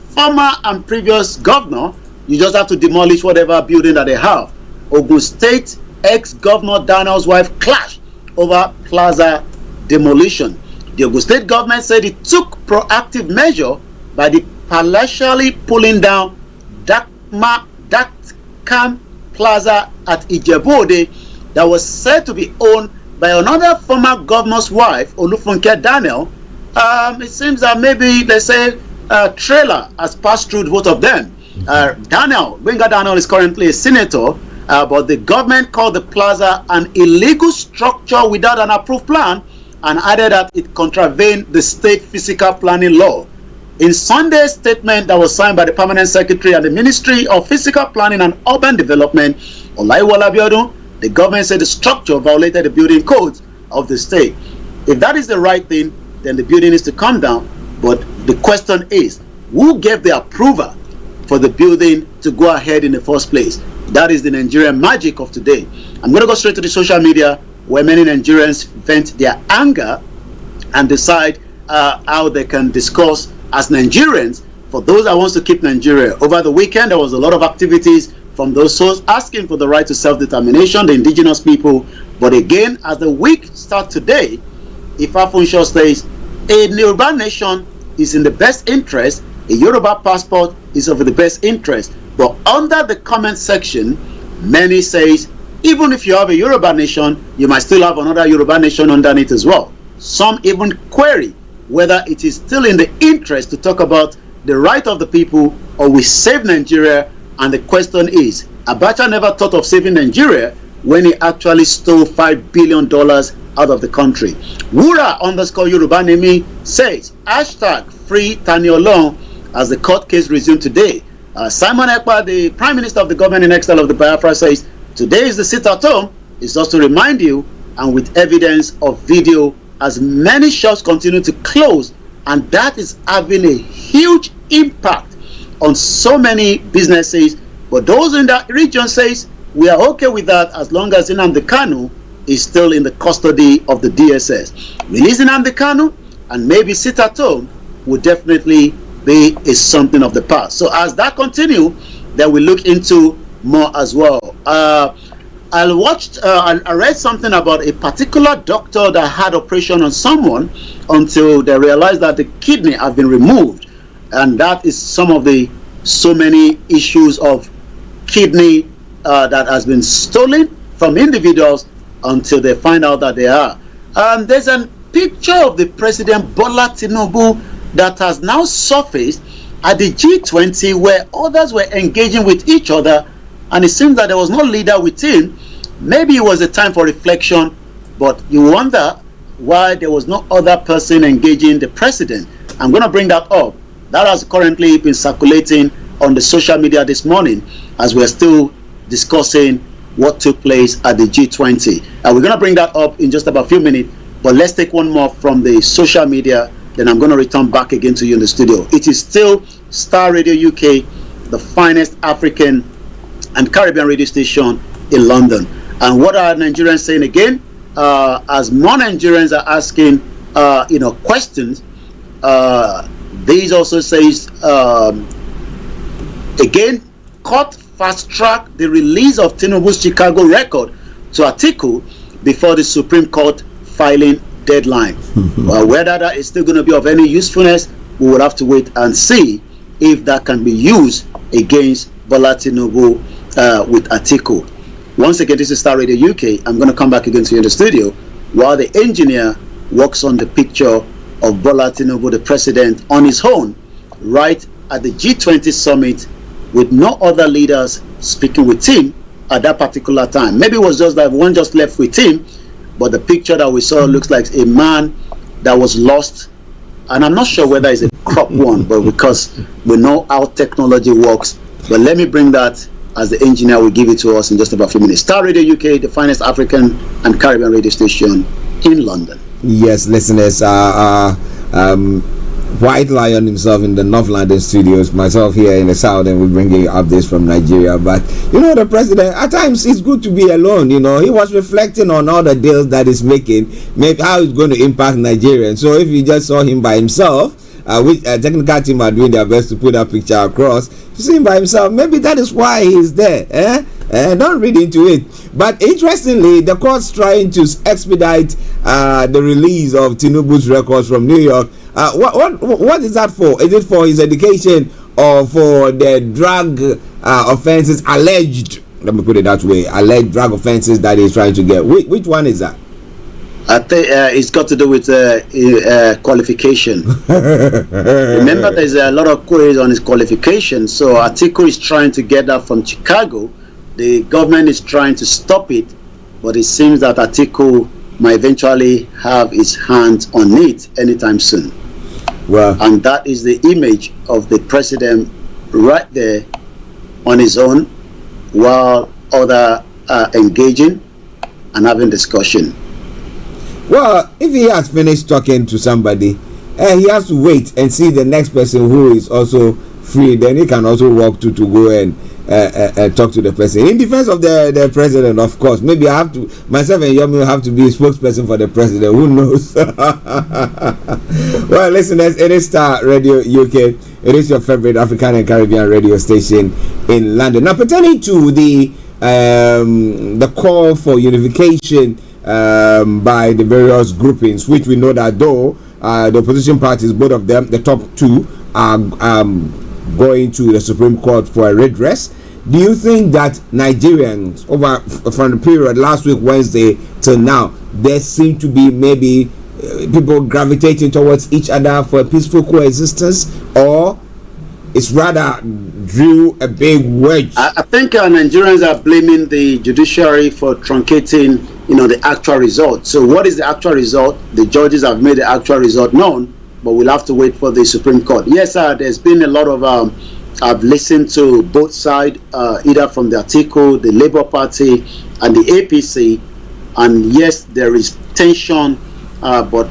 former and previous governor, you just have to demolish whatever building that they have. Ogun State ex-governor Daniel's wife clashed over plaza demolition. The Ogun State government said it took proactive measure by the partially pulling down Dakam Plaza at Ijebu-Ode that was said to be owned by another former governor's wife, Olufunke Daniel. It seems that maybe they say a trailer has passed through both of them. Benga Daniel is currently a senator, but the government called the plaza an illegal structure without an approved plan and added that it contravened the state physical planning law. In Sunday's statement that was signed by the permanent secretary at the Ministry of Physical Planning and Urban Development, Olayomi, the government said the structure violated the building codes of the state. If that is the right thing, then the building needs to come down. But the question is, who gave the approval for the building to go ahead in the first place? That is the Nigerian magic of today. I'm going to go straight to the social media where many Nigerians vent their anger and decide how they can discuss as Nigerians for those that wants to keep Nigeria. Over the weekend, there was a lot of activities from those souls asking for the right to self-determination, the indigenous people. But again, as the week starts today, Ifa Funsho says a Yoruba nation is in the best interest, a Yoruba passport is of the best interest. But under the comment section, many says even if you have a Yoruba nation, you might still have another Yoruba nation underneath as well. Some even query whether it is still in the interest to talk about the right of the people or we save Nigeria. And the question is, Abacha never thought of saving Nigeria when he actually stole $5 billion out of the country. Wura _ Yoruba Nemi says, hashtag free Tani Olohun as the court case resumed today. Simon Ekpa, the Prime Minister of the government in exile of the Biafra, says, today is the sit at home. It's just to remind you, and with evidence of video, as many shops continue to close, and that is having a huge impact on so many businesses. But those in that region says we are okay with that as long as Nnamdi Kanu is still in the custody of the DSS. Releasing Nnamdi Kanu and maybe sit at home would definitely be something of the past. So as that continue, then we look into more as well. I read something about a particular doctor that had operation on someone until they realized that the kidney had been removed. And that is some of the so many issues of kidney that has been stolen from individuals until they find out that they are. There's a picture of the President Bola Tinubu that has now surfaced at the G20 where others were engaging with each other, and it seems that there was no leader with him. Maybe it was a time for reflection, but you wonder why there was no other person engaging the president. I'm going to bring that up. That has currently been circulating on the social media this morning as we're still discussing what took place at the G20. We're going to bring that up in just about a few minutes, but let's take one more from the social media, then I'm going to return back again to you in the studio. It is still Starr Radio UK, the finest African and Caribbean radio station in London. And what are Nigerians saying again? As more Nigerians are asking questions, these also says, again, court fast-track the release of Tinubu's Chicago record to Atiku before the Supreme Court filing deadline. Whether that is still going to be of any usefulness, we will have to wait and see if that can be used against Bola Tinubu with Atiku. Once again, this is Starr Radio UK. I'm going to come back again to you in the studio while the engineer works on the picture of Bola Tinubu, the president, on his own, right at the G20 summit with no other leaders speaking with him at that particular time. Maybe it was just that one just left with him, but the picture that we saw looks like a man that was lost, and I'm not sure whether it's a crop one, but because we know how technology works. But let me bring that as the engineer will give it to us in just about a few minutes. Starr Radio UK, the finest African and Caribbean radio station in London. Yes, listeners, White Lion himself in the North London studios, myself here in the South, and we bring you updates from Nigeria. But the president, at times it's good to be alone. He was reflecting on all the deals that he's making, maybe how it's going to impact Nigerians. So if you just saw him by himself, which technical team are doing their best to put that picture across, to see him by himself, maybe that is why he's there. Don't read into it. But interestingly, the court's trying to expedite the release of Tinubu's records from New York. What is that for? Is it for his education or for the drug offenses alleged let me put it that way, alleged drug offenses that he's trying to get. Which one is that? I think it's got to do with qualification. Remember, there's a lot of queries on his qualification. So Atiku is trying to get that from Chicago. The government is trying to stop it, but it seems that Atiku might eventually have his hands on it anytime soon. Well, and that is the image of the president right there on his own, while others are engaging and having discussion. Well, if he has finished talking to somebody, he has to wait and see the next person who is also free. Then he can also walk to go and talk to the person. In defense of the president, of course. Maybe I have to, myself and Yomi will have to be a spokesperson for the president. Who knows? Well, listeners, it is Starr Radio UK. It is your favorite African and Caribbean radio station in London. Now, pertaining to the call for unification by the various groupings, which we know that though the opposition parties, both of them, the top two, are going to the Supreme Court for a redress. Do you think that Nigerians, over from the period last week Wednesday till now, there seem to be maybe people gravitating towards each other for a peaceful coexistence, or it's rather drew a big wedge? I think Nigerians are blaming the judiciary for truncating, the actual result. So what is the actual result? The judges have made the actual result known, but we'll have to wait for the Supreme Court. Yes, there's been a lot of, I've listened to both sides, either from the Atiku, the Labour Party, and the APC, and yes, there is tension, but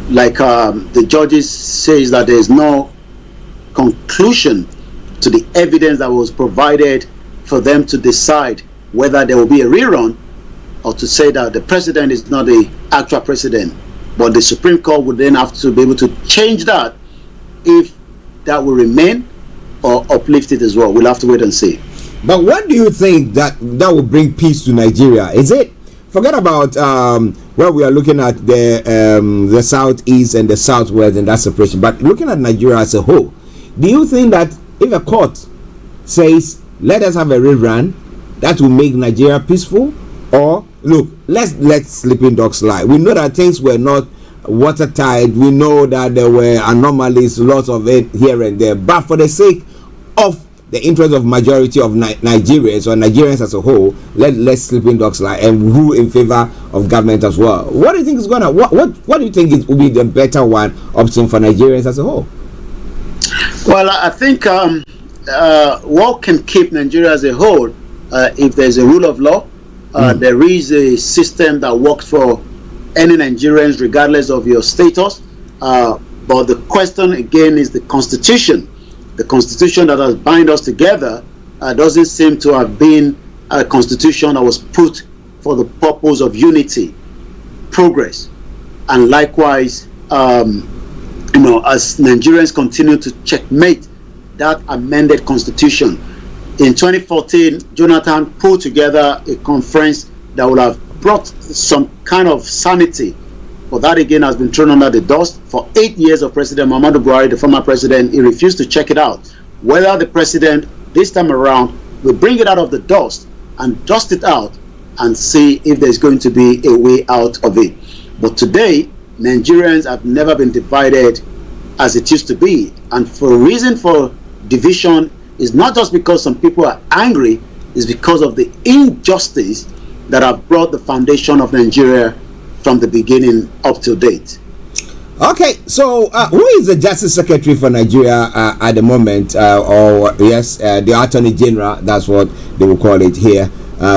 like the judges says that there's no conclusion to the evidence that was provided for them to decide whether there will be a rerun, or to say that the president is not the actual president. But the Supreme Court would then have to be able to change that, if that will remain, or uplift it as well. We'll have to wait and see. But what do you think that will bring peace to Nigeria? Is it, forget about where we are looking at the southeast and the southwest and that separation, but looking at Nigeria as a whole, do you think that if a court says let us have a rerun, that will make Nigeria peaceful? Or look, let's let sleeping dogs lie. We know that things were not watertight. We know that there were anomalies, lots of it here and there. But for the sake of the interest of majority of Nigerians, or Nigerians as a whole, let sleeping dogs lie and rule in favor of government as well. What do you think is gonna? What do you think it will be the better one option for Nigerians as a whole? Well, I think what can keep Nigeria as a whole, if there's a rule of law. There is a system that works for any Nigerians regardless of your status, but the question again is the constitution. The constitution that has bound us together doesn't seem to have been a constitution that was put for the purpose of unity, progress, and likewise, as Nigerians continue to checkmate that amended constitution. In 2014, Jonathan put together a conference that would have brought some kind of sanity, but that again has been thrown under the dust. For 8 years of President Muhammadu Buhari, the former president, he refused to check it out. Whether the president this time around will bring it out of the dust and dust it out and see if there's going to be a way out of it. But today, Nigerians have never been divided as it used to be, and for a reason for division is not just because some people are angry, it's because of the injustice that have brought the foundation of Nigeria from the beginning up to date. Okay, so who is the Justice Secretary for Nigeria at the moment? The Attorney General, that's what they will call it here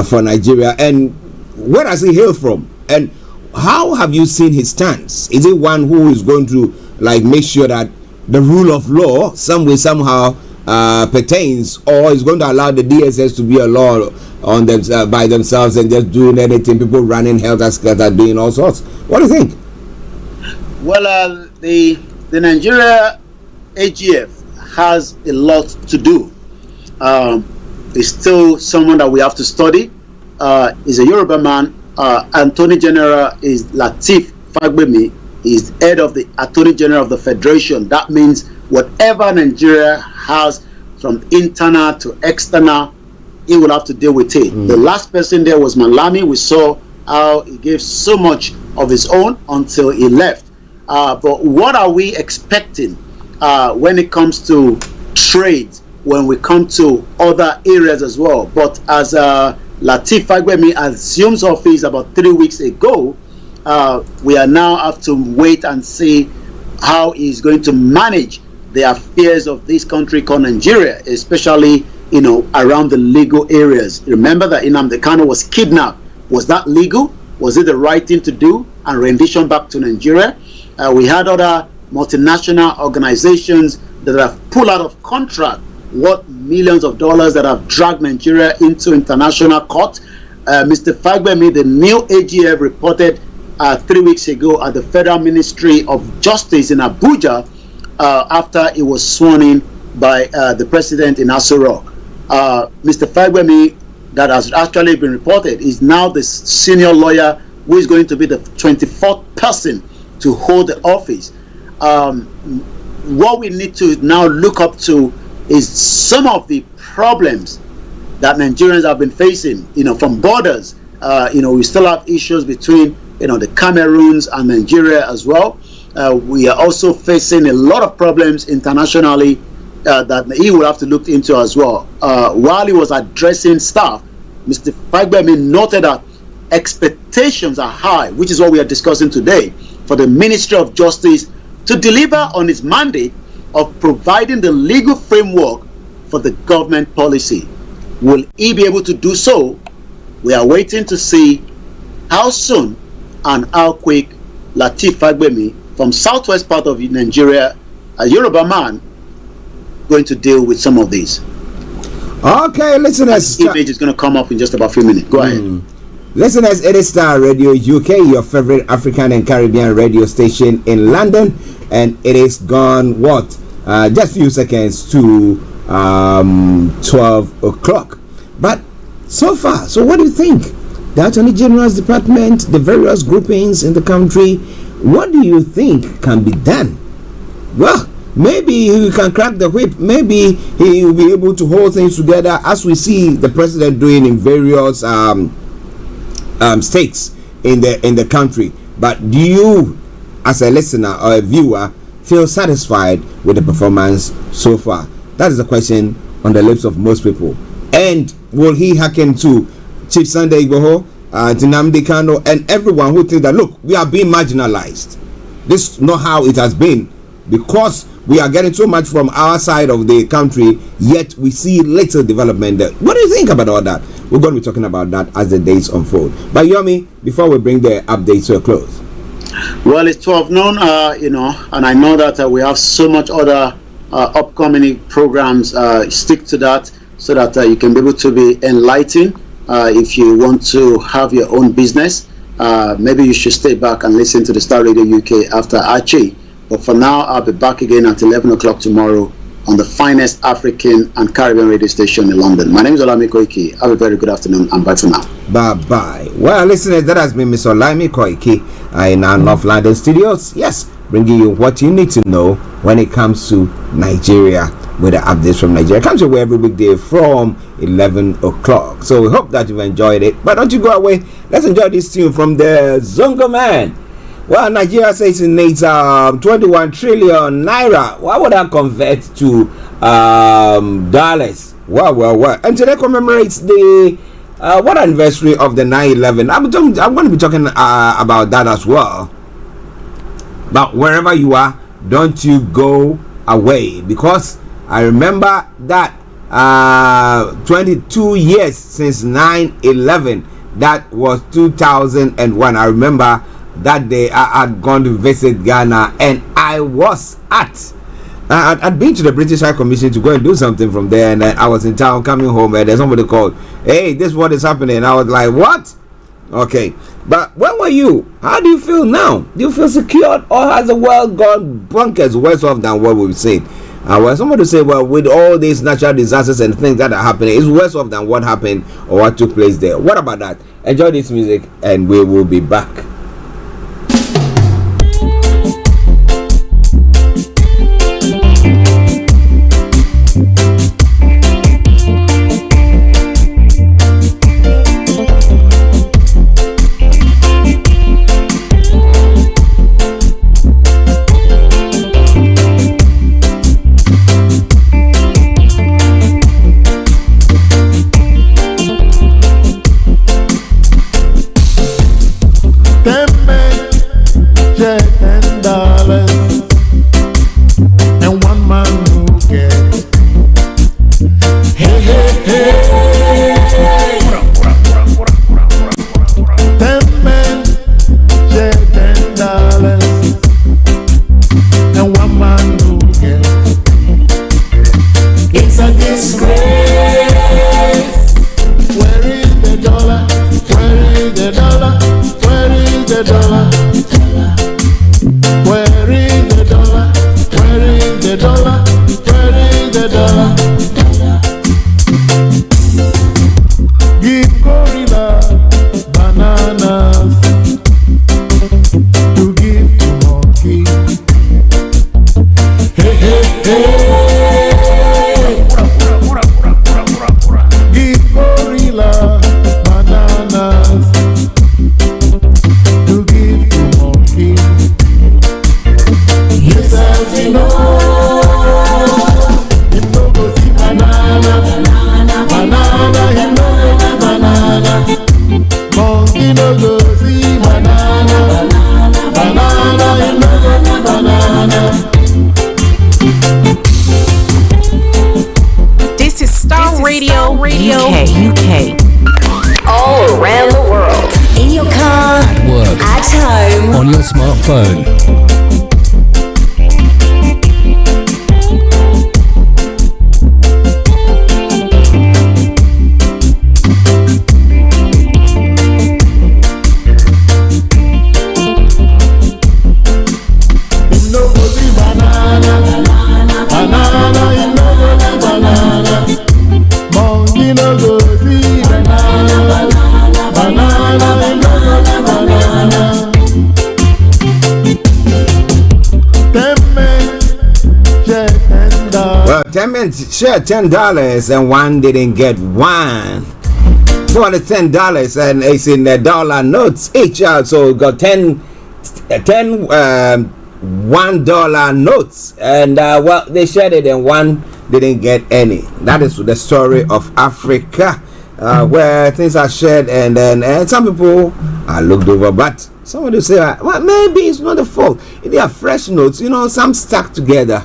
for Nigeria. And where does he hail from? And how have you seen his stance? Is it one who is going to make sure that the rule of law some way, somehow pertains, or is going to allow the DSS to be a law on them by themselves and just doing anything, people running helter-skelter, doing all sorts? What do you think? Well, the Nigeria AGF has a lot to do. It's still someone that we have to study. He's a Yoruba man. Attorney General is Lateef Fagbemi. He's head of the Attorney General of the Federation. That means whatever Nigeria has, from internal to external, he will have to deal with it. The last person there was Malami. We saw how he gave so much of his own until he left. But what are we expecting when it comes to trade, when we come to other areas as well? But as Lateef Fagbemi assumes office about 3 weeks ago, we are now have to wait and see how he's going to manage the affairs of this country called Nigeria, especially around the legal areas. Remember that Nnamdi Kanu was kidnapped. Was that legal? Was it the right thing to do and rendition back to Nigeria? We had other multinational organizations that have pulled out of contract worth millions of dollars that have dragged Nigeria into international court. Mr. Fagbemi, the new AGF, reported 3 weeks ago at the Federal Ministry of Justice in Abuja after he was sworn in by the president in Aso Rock. Mr. Fagbemi, that has actually been reported, is now the senior lawyer who is going to be the 24th person to hold the office. What we need to now look up to is some of the problems that Nigerians have been facing, from borders. We still have issues between, the Cameroons and Nigeria as well. We are also facing a lot of problems internationally that he will have to look into as well. While he was addressing staff, Mr. Fagbemi noted that expectations are high, which is what we are discussing today, for the Ministry of Justice to deliver on its mandate of providing the legal framework for the government policy. Will he be able to do so? We are waiting to see how soon and how quick Lateef Fagbemi from southwest part of Nigeria, a Yoruba man, going to deal with some of these. Okay, listeners. The image is going to come up in just about a few minutes. Go ahead. Listeners, it is Starr Radio UK, your favorite African and Caribbean radio station in London, and it is gone just a few seconds to 12 o'clock. But so far, so what do you think? The Attorney General's Department, the various groupings in the country, what do you think can be done? Well, maybe he can crack the whip. Maybe he will be able to hold things together, as we see the president doing in various states in the country. But do you, as a listener or a viewer, feel satisfied with the performance so far? That is the question on the lips of most people. And will he hearken to Chief Sunday Igboho, Nnamdi Kanu, and everyone who thinks that, look, we are being marginalized? This is not how it has been, because we are getting so much from our side of the country, yet we see little development there. What do you think about all that? We're going to be talking about that as the days unfold. But Yomi, before we bring the update to a close. Well, it's 12 noon, and I know that we have so much other upcoming programs. Stick to that so that you can be able to be enlightened. If you want to have your own business, maybe you should stay back and listen to the Starr Radio UK after Archie. But for now, I'll be back again at 11 o'clock tomorrow on the finest African and Caribbean radio station in London. My name is Olayomi Koiki. Have a very good afternoon, and bye for now. Bye-bye. Well, listeners, that has been Mr. Olayomi Koiki in our North London studios. Yes, bringing you what you need to know when it comes to Nigeria, with the updates from Nigeria. It comes your way every weekday from 11 o'clock. So we hope that you've enjoyed it. But don't you go away. Let's enjoy this tune from the Zongo Man. Well, Nigeria says it needs 21 trillion naira. Why would that convert to dollars? Well. And today commemorates the what anniversary of the 9/11? I'm going to be talking about that as well. But wherever you are, don't you go away, because I remember that 22 years since 9/11. That was 2001. I remember that day I had gone to visit Ghana, and I was I'd been to the British High Commission to go and do something from there, and I was in town coming home, and there's somebody called, hey, this is what is happening. I was like, what? Okay, but where were you? How do you feel now? Do you feel secured, or has the world gone bonkers, worse off than what we've seen? Well, somebody say, well, with all these natural disasters and things that are happening, it's worse off than what happened or what took place there. What about that? Enjoy this music, and we will be back. UK. All around the world. In your car. At work. At home. On your smartphone. Well, 10 men shared $10 and one didn't get one. For the $10 and it's in the dollar notes each out, so we got 10 $1 notes, and well, they shared it and one didn't get any. That is the story of Africa, where things are shared and then some people are looked over, but somebody say, well, maybe it's not the fault. If they are fresh notes, some stuck together,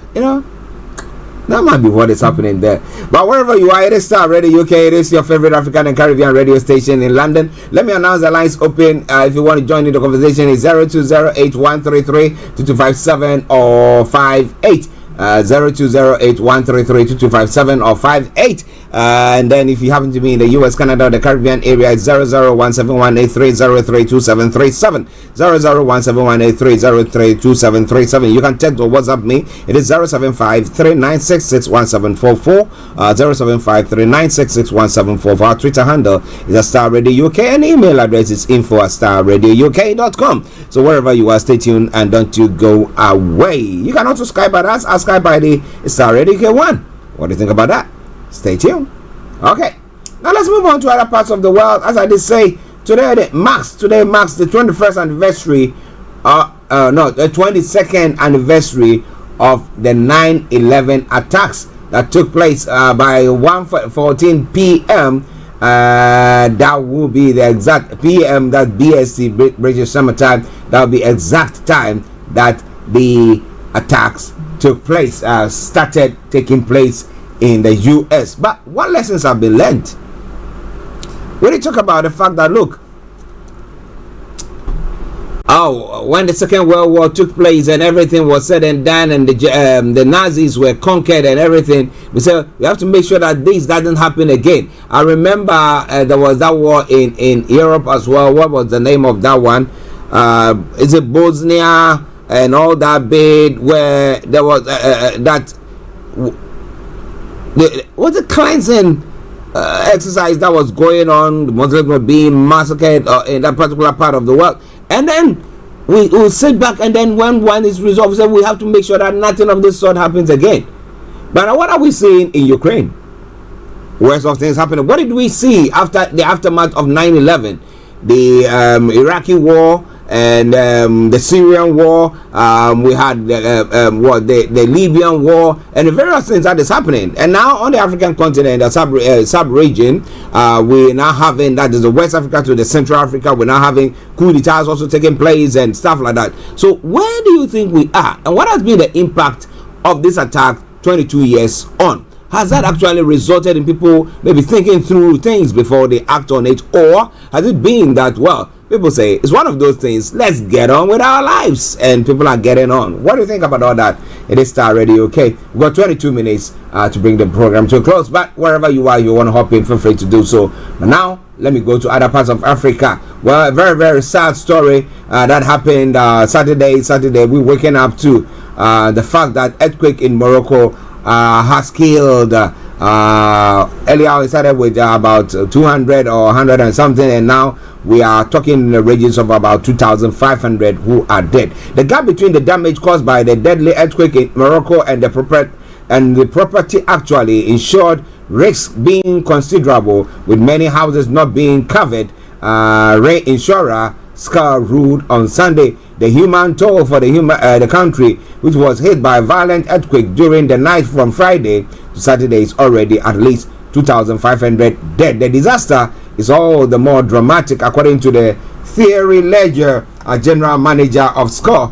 that might be what is happening there. But wherever you are, it is Starr Radio UK. It is your favorite African and Caribbean radio station in London. Let me announce the lines open. If you want to join in the conversation, it's 0208-133-2257 or 58. 0208-133-2257 or 58. And then if you happen to be in the US, Canada, or the Caribbean area, it's 0017183032737. 0017183032737. You can text or WhatsApp me. It is 075-3966-1744. 075-3966-1744. Our Twitter handle is Starr Radio UK, and email address is info@starradiouk.com. So wherever you are, stay tuned and don't you go away. You can also Skype at us. Skype by the Starr Radio UK1. What do you think about that? Stay tuned. Okay, now let's move on to other parts of the world. As I did say, today marks the 21st anniversary, the 22nd anniversary of the 9/11 attacks that took place by 1:14 p.m. That will be the exact p.m. that BST, British Summer Time. That will be exact time that the attacks took place, started taking place in the US. But what lessons have been learned? When you talk about the fact that, look, when the Second World War took place and everything was said and done, and the Nazis were conquered and everything, we said we have to make sure that this doesn't happen again. I remember there was that war in Europe as well. What was the name of that one? Is it Bosnia and all that bit, where there was was a cleansing exercise that was going on. The Muslims were being massacred in that particular part of the world, and then we will sit back, and then when one is resolved, we say we have to make sure that nothing of this sort happens again. But now, what are we seeing in Ukraine? Worst of things happening. What did we see after the aftermath of 9/11? The Iraqi war and the Syrian war. We had the Libyan war, and the various things that is happening. And now on the African continent, the sub-region, we're now having, that is the West Africa to the Central Africa, we're now having coup d'etats also taking place and stuff like that. So where do you think we are, and what has been the impact of this attack 22 years on? Has that actually resulted in people maybe thinking through things before they act on it, or has it been that, well, people say it's one of those things, let's get on with our lives, and people are getting on? What do you think about all that? It is Starr Radio, okay? We've got 22 minutes to bring the program to a close, but wherever you are, you want to hop in, feel free to do so. But now, let me go to other parts of Africa. Well, a very, very sad story that happened Saturday. We're waking up to the fact that earthquake in Morocco has killed earlier we started with about 200 or 100 and something, and now we are talking in the regions of about 2,500 who are dead. The gap between the damage caused by the deadly earthquake in Morocco and the property actually ensured risks being considerable, with many houses not being covered. Rain insurer Starr ruled on Sunday the human toll for the country, which was hit by a violent earthquake during the night from Friday to Saturday, is already at least 2,500 dead. The disaster is all the more dramatic, according to the Thierry Ledger, general manager of Starr,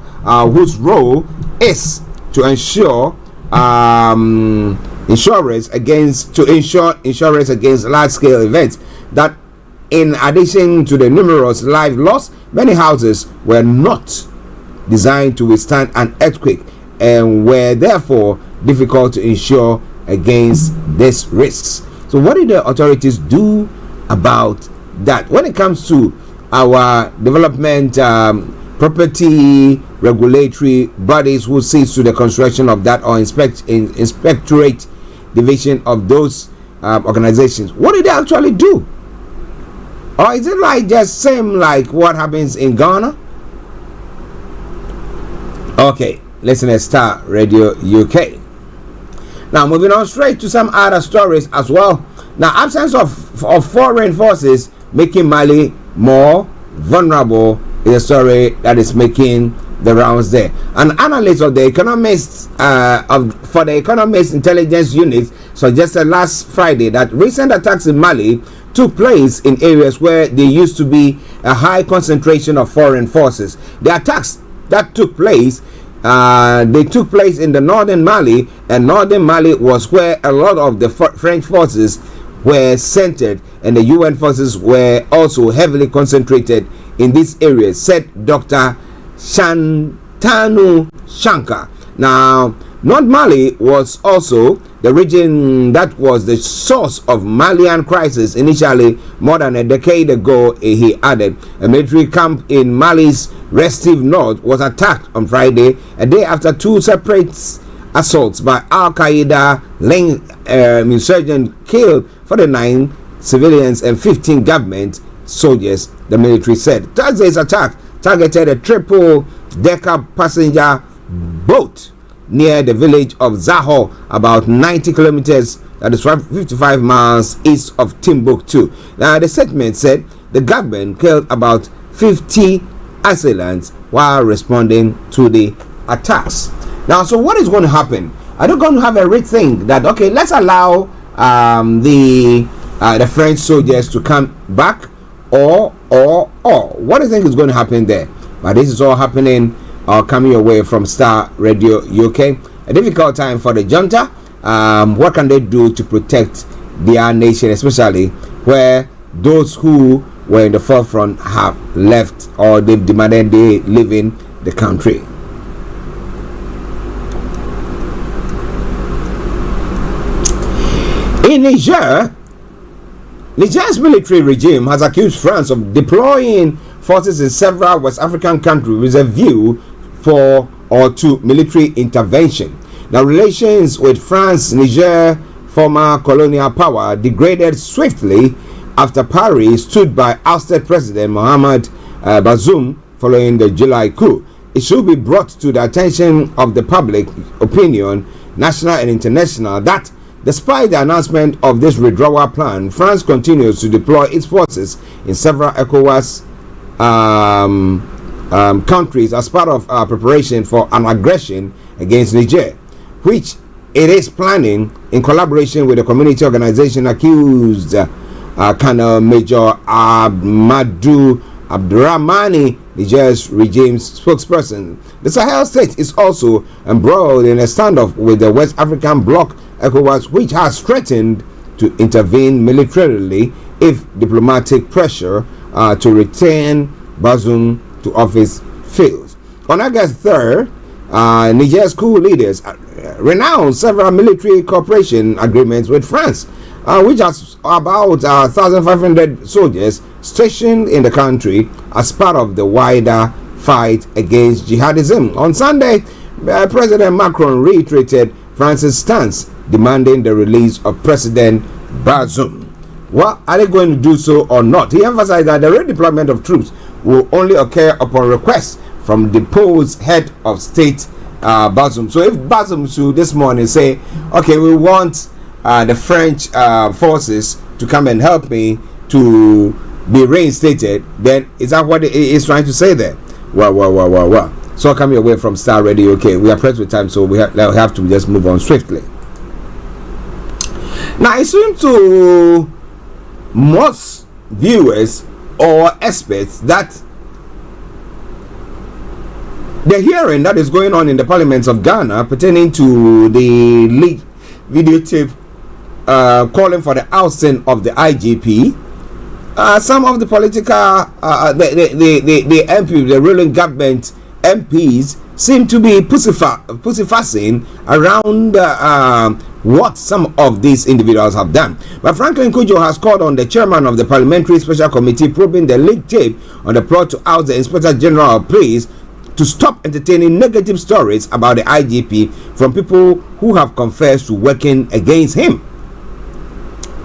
whose role is to ensure insurance against large-scale events. That, in addition to the numerous life loss, many houses were not designed to withstand an earthquake and were therefore difficult to insure against these risks. So what did the authorities do about that? When it comes to our development property regulatory bodies who sees to the construction of that, or inspectorate division of those organizations, what did they actually do? Or is it like just same like what happens in Ghana? Okay, listen to Star Radio UK. Now moving on straight to some other stories as well. Now, absence of foreign forces making Mali more vulnerable is a story that is making the rounds there. An analyst of the Economist for the Economist Intelligence Unit suggested last Friday that recent attacks in Mali took place in areas where there used to be a high concentration of foreign forces. The attacks that took place in the northern Mali, and northern Mali was where a lot of the French forces were centered, and the UN forces were also heavily concentrated in these areas, said Dr. Shantanu Shankar. Now, North Mali was also the region that was the source of Malian crisis initially more than a decade ago, he added. A military camp in Mali's restive north was attacked on Friday, a day after two separate assaults by Al-Qaeda linked insurgents killed 49 civilians and 15 government soldiers, the military said. Thursday's attack targeted a triple-decker passenger boat near the village of Zaho, about 90 kilometers, that is 55 miles east of Timbuktu. Now, the statement said the government killed about 50 assailants while responding to the attacks. Now, so what is going to happen? Are they going to have a rethink that, okay, let's allow the French soldiers to come back, or what do you think is going to happen there? But this is all happening coming away from Star Radio UK. A difficult time for the junta. What can they do to protect their nation, especially where those who were in the forefront have left, or they've demanded they live in the country? In Niger's military regime has accused France of deploying forces in several West African countries with a view to military intervention. Now, relations with France, Niger, former colonial power, degraded swiftly after Paris stood by ousted President Mohamed Bazoum following the July coup. It should be brought to the attention of the public opinion, national and international, that despite the announcement of this withdrawal plan, France continues to deploy its forces in several ECOWAS countries as part of preparation for an aggression against Niger, which it is planning in collaboration with the community organization accused Colonel Major Ahmadou Abdurrahmani, Niger's regime's spokesperson. The Sahel state is also embroiled in a standoff with the West African bloc ECOWAS, which has threatened to intervene militarily if diplomatic pressure to return Bazoum to office fails. On August 3rd, Niger's coup leaders renounced several military cooperation agreements with France, which has about 1,500 soldiers stationed in the country as part of the wider fight against jihadism. On Sunday, President Macron reiterated France's stance, demanding the release of President Bazoum. Well, are they going to do so or not? He emphasized that the redeployment of troops will only occur upon request from the deposed head of state, Bazoum. So if Bazoum should this morning say, okay, we want the French forces to come and help me to be reinstated, then is that what it is trying to say there? Well. So coming away from Star Radio, okay, we are pressed with time, so we have to just move on swiftly. Now, it seems to most viewers or experts that the hearing that is going on in the parliaments of Ghana pertaining to the videotape calling for the ousting of the IGP. Some of the political, the MP, the ruling government MPs seem to be pussyfussing around what some of these individuals have done. But Franklin Kujo has called on the chairman of the Parliamentary Special Committee probing the leaked tape on the plot to oust the Inspector General of Police to stop entertaining negative stories about the IGP from people who have confessed to working against him.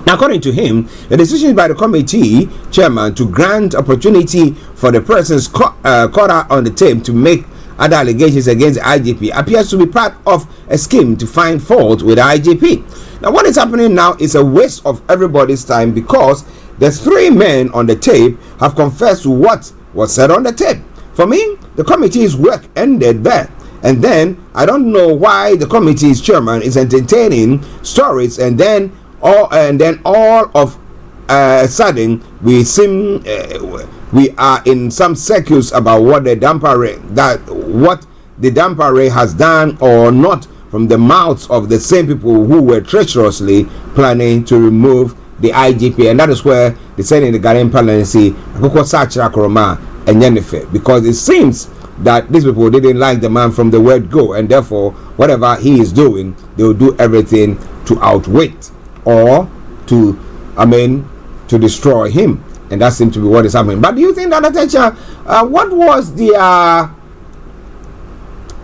According to him, the decision by the committee chairman to grant opportunity for the persons caught out on the tape to make other allegations against the IGP appears to be part of a scheme to find fault with the IGP. Now, what is happening now is a waste of everybody's time because the 3 men on the tape have confessed to what was said on the tape. For me, the committee's work ended there. And then, I don't know why the committee's chairman is entertaining stories and then all of a sudden we seem we are in some circles about what the damper ray has done or not from the mouths of the same people who were treacherously planning to remove the IGP, and that is where they said in the Ghanaian parliament and Yennefer, because it seems that these people didn't like the man from the word go, and therefore whatever he is doing, they will do everything to outwit or to destroy him, and that seems to be what is happening. But do you think that what was the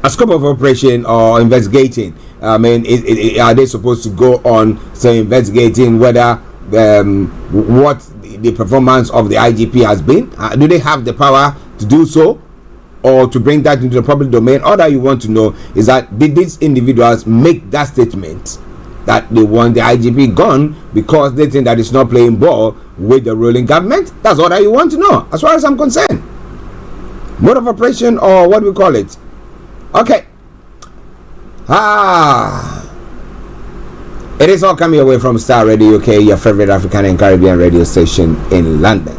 scope of operation or investigating? Are they supposed to go on investigating whether what the performance of the IGP has been? Do they have the power to do so, or to bring that into the public domain? All that you want to know is that did these individuals make that statement that they want the IGP gone because they think that it's not playing ball with the ruling government? That's all that you want to know, as far as I'm concerned. Mode of operation, or what do we call it? Okay. It is all coming away from Starr Radio UK, your favorite African and Caribbean radio station in London.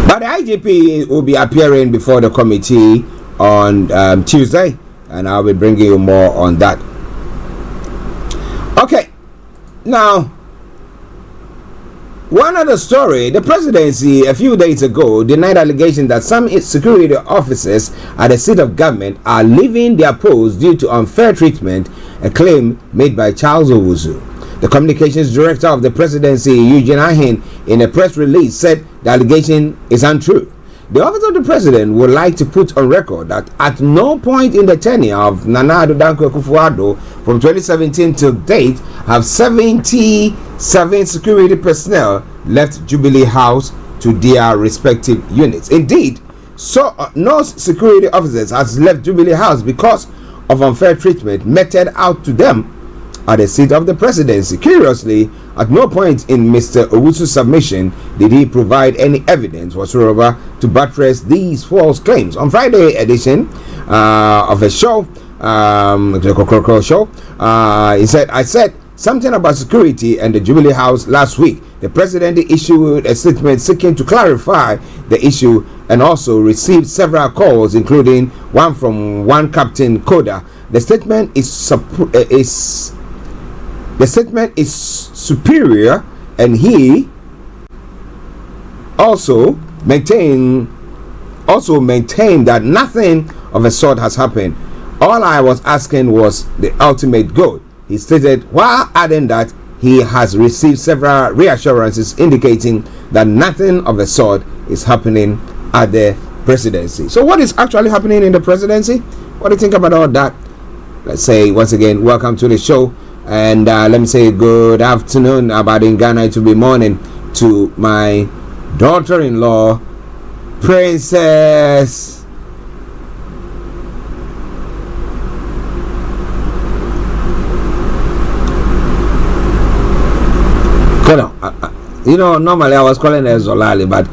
But the IGP will be appearing before the committee on Tuesday, and I'll be bringing you more on that. Okay, now, one other story. The presidency a few days ago denied allegations that some security officers at the seat of government are leaving their posts due to unfair treatment, a claim made by Charles Owusu. The communications director of the presidency, Eugene Ahin, in a press release said the allegation is untrue. The office of the president would like to put on record that at no point in the tenure of Nana Addo Dankwa Akufo-Addo from 2017 till date have 77 security personnel left Jubilee House to their respective units. Indeed, no security officers has left Jubilee House because of unfair treatment meted out to them at the seat of the presidency. Curiously, at no point in Mr. Owusu's submission did he provide any evidence whatsoever to buttress these false claims. On Friday edition of a show, the Kokoro show, he said, "I said something about security and the Jubilee House last week. The president issued a statement seeking to clarify the issue and also received several calls, including one from one Captain Koda. The statement is superior, and he also maintained that nothing of a sort has happened. All I was asking was the ultimate goal," he stated, while adding that he has received several reassurances indicating that nothing of a sort is happening at the presidency. So what is actually happening in the presidency? What do you think about all that? Let's say once again, welcome to the show. And let me say good afternoon, about in Ghana it will be morning, to my daughter-in-law, Princess normally I was calling her Zolali, but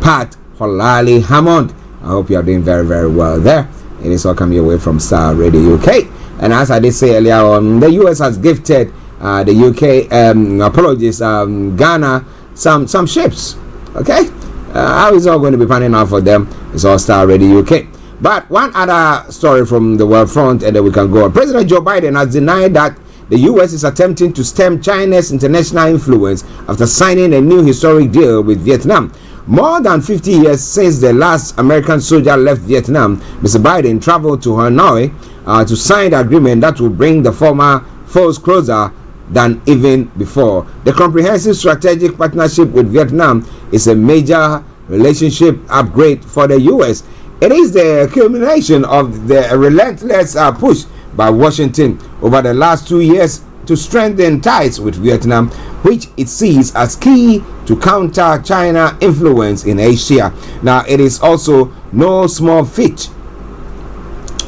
Pat Holali Hammond. I hope you are doing very, very well there. It is all coming away from Starr Radio UK. And as I did say earlier on, the US has gifted the UK, Ghana, some ships. Okay, how is it all going to be panning out for them? It's all Star Radio UK. But one other story from the world front, and then we can go on. President Joe Biden has denied that the US is attempting to stem China's international influence after signing a new historic deal with Vietnam. More than 50 years since the last American soldier left Vietnam, Mr. Biden traveled to Hanoi to sign the agreement that will bring the former foes closer than even before. The comprehensive strategic partnership with Vietnam is a major relationship upgrade for the US. It is the culmination of the relentless push by Washington over the last 2 years to strengthen ties with Vietnam, which it sees as key to counter China influence in Asia. Now, it is also no small feat.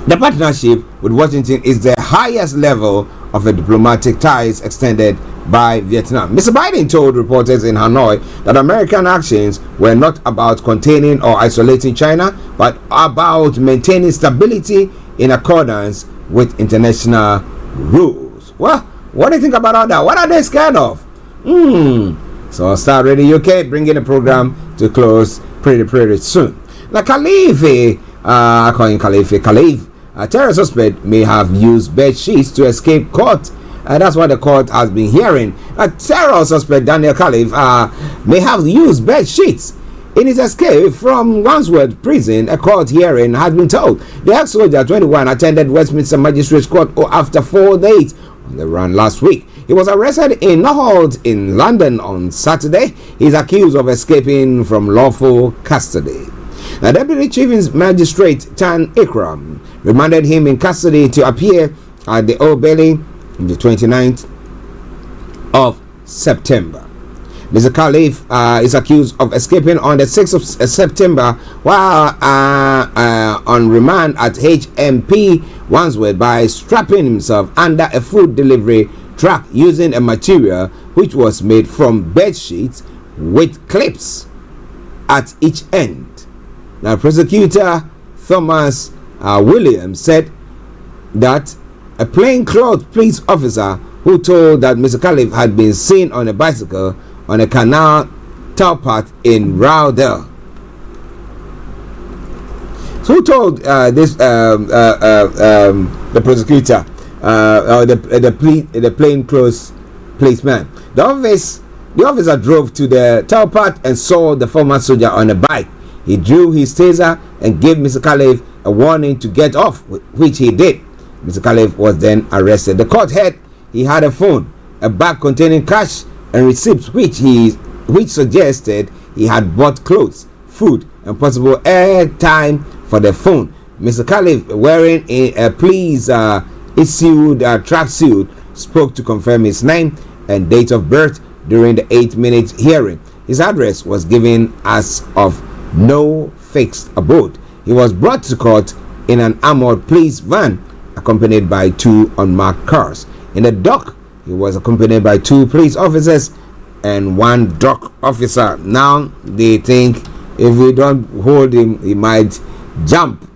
The partnership with Washington is the highest level of a diplomatic ties extended by Vietnam. Mr. Biden told reporters in Hanoi that American actions were not about containing or isolating China, but about maintaining stability in accordance with international rules. Well, what do you think about all that? What are they scared of? So Star Radio UK bringing the program to close pretty soon. Now, Khalif, a terror suspect may have used bed sheets to escape court. That's what the court has been hearing. A terror suspect, Daniel Khalif, may have used bed sheets in his escape from Wandsworth prison, a court hearing has been told. The ex-soldier, 21, attended Westminster Magistrates Court after 4 days on the run last week. He was arrested in Norholt in London on Saturday. He is accused of escaping from lawful custody. The Deputy Chief Magistrate Tan Ikram remanded him in custody to appear at the Old Bailey on the 29th of September. Mr. Khalif is accused of escaping on the 6th of September while on remand at HMP Wandsworth by strapping himself under a food delivery truck using a material which was made from bed sheets with clips at each end. Now, prosecutor Thomas Williams said that a plainclothes police officer who told that Mr. Khalif had been seen on a bicycle on a canal towpath in Rowdell. So who told the prosecutor or the plainclothes policeman? The officer drove to the towpath and saw the former soldier on a bike. He drew his taser and gave Mr. Khalif a warning to get off, which he did. Mr. Khalif was then arrested. The court heard he had a phone, a bag containing cash and receipts which suggested he had bought clothes, food, and possible airtime for the phone. Mr. Khalif, wearing a police issued tracksuit, spoke to confirm his name and date of birth during the 8-minute hearing. His address was given as of no fixed abode. He was brought to court in an armored police van accompanied by 2 unmarked cars. In the dock, he was accompanied by 2 police officers and 1 dock officer. Now they think if we don't hold him, he might jump.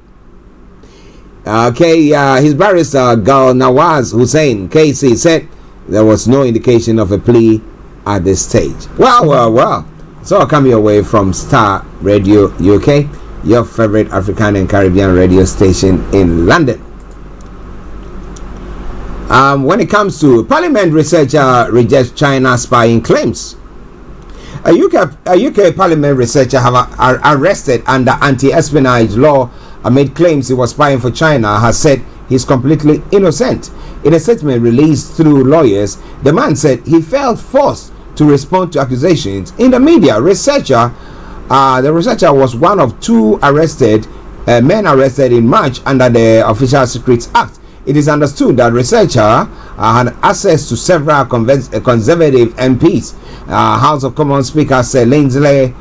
His barrister Gal Nawaz Hussein KC said there was no indication of a plea at this stage. Well. So I'll come your way from Star Radio UK, your favorite African and Caribbean radio station in London. When it comes to Parliament, researcher rejects China spying claims. A UK Parliament researcher arrested under anti-espionage law amid claims he was spying for China has said he's completely innocent. In a statement released through lawyers, the man said he felt forced to respond to accusations in the media. The researcher was one of 2 men arrested in March under the Official Secrets Act. It is understood that researcher had access to several conservative MPs. House of Commons Speaker Sir Lindsay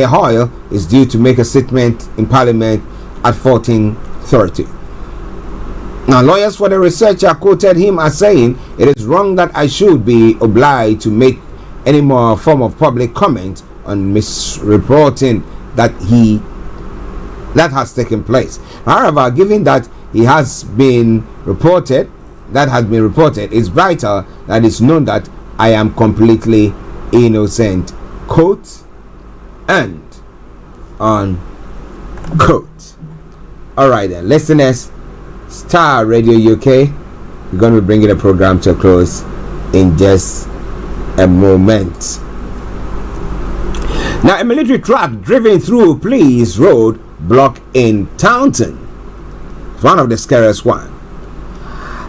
Hoyle is due to make a statement in Parliament at 14:30. Now, lawyers for the researcher quoted him as saying, "It is wrong that I should be obliged to make any more form of public comment on misreporting that has taken place. However, given that he has been reported that has been reported, it's vital that it's known that I am completely innocent. Quote and unquote. Alright then, listeners, Starr Radio UK, we're going to be bringing the program to a close in just a moment. Now, a military truck driven through Police Road block in Taunton. It's one of the scariest one.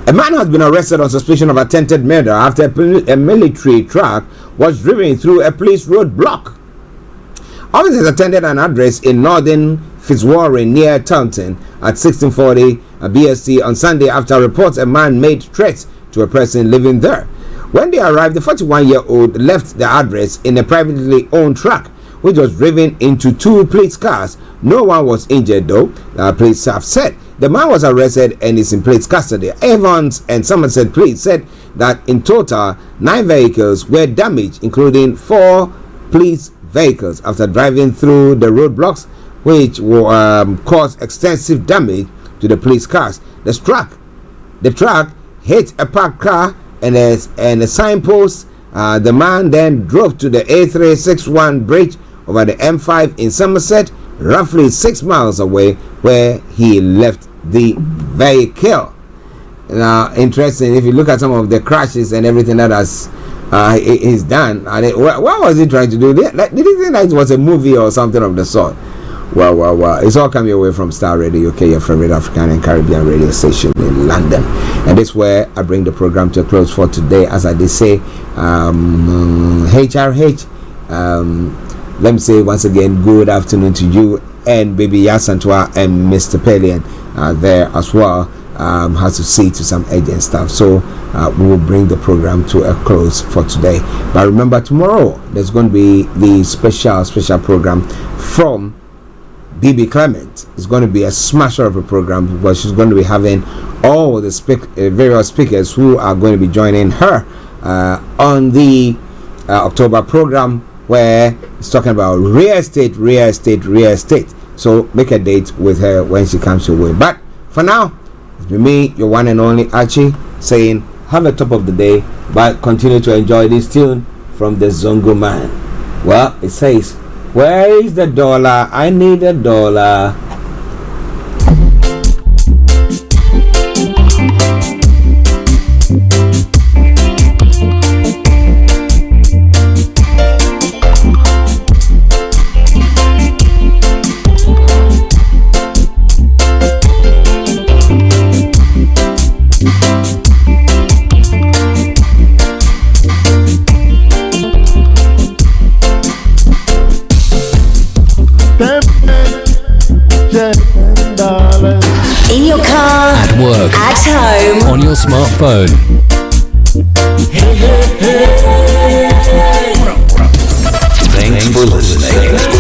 A man has been arrested on suspicion of attempted murder after a military truck was driven through a police road block. Officers attended an address in northern Fitzwarren near Taunton at 1640 BST on Sunday after reports a man made threats to a person living there. When they arrived, the 41-year-old left the address in a privately owned truck, which was driven into two police cars. No one was injured though, police staff said. The man was arrested and is in police custody. Evans and Somerset Police said that in total 9 vehicles were damaged, including 4 police vehicles, after driving through the roadblocks, which caused extensive damage to the police cars. The truck hit a parked car and a signpost. The man then drove to the A361 bridge over the M5 in Somerset, roughly 6 miles away, where he left the vehicle. Now, interesting, if you look at some of the crashes and everything that he's done, what was he trying to do? Did he think that it was a movie or something of the sort? Well, it's all coming away from Starr Radio UK, your favorite African and Caribbean radio station in London. And this is where I bring the program to a close for today. As I did say, HRH, let me say once again, good afternoon to you and baby Yasantua and Mr. Pallien there as well. Has to see to some urgent stuff, so we will bring the program to a close for today. But remember, tomorrow there's going to be the special program from BB Clement. It's going to be a smasher of a program because she's going to be having all the various speakers who are going to be joining her on the October program, where it's talking about real estate. So make a date with her when she comes your way. But for now, it's been me, your one and only Archie, saying have a top of the day, but continue to enjoy this tune from the Zongo Man. Well, it says, where is the dollar? I need a dollar. In your car, At work, at home, on your smartphone. Thanks for listening.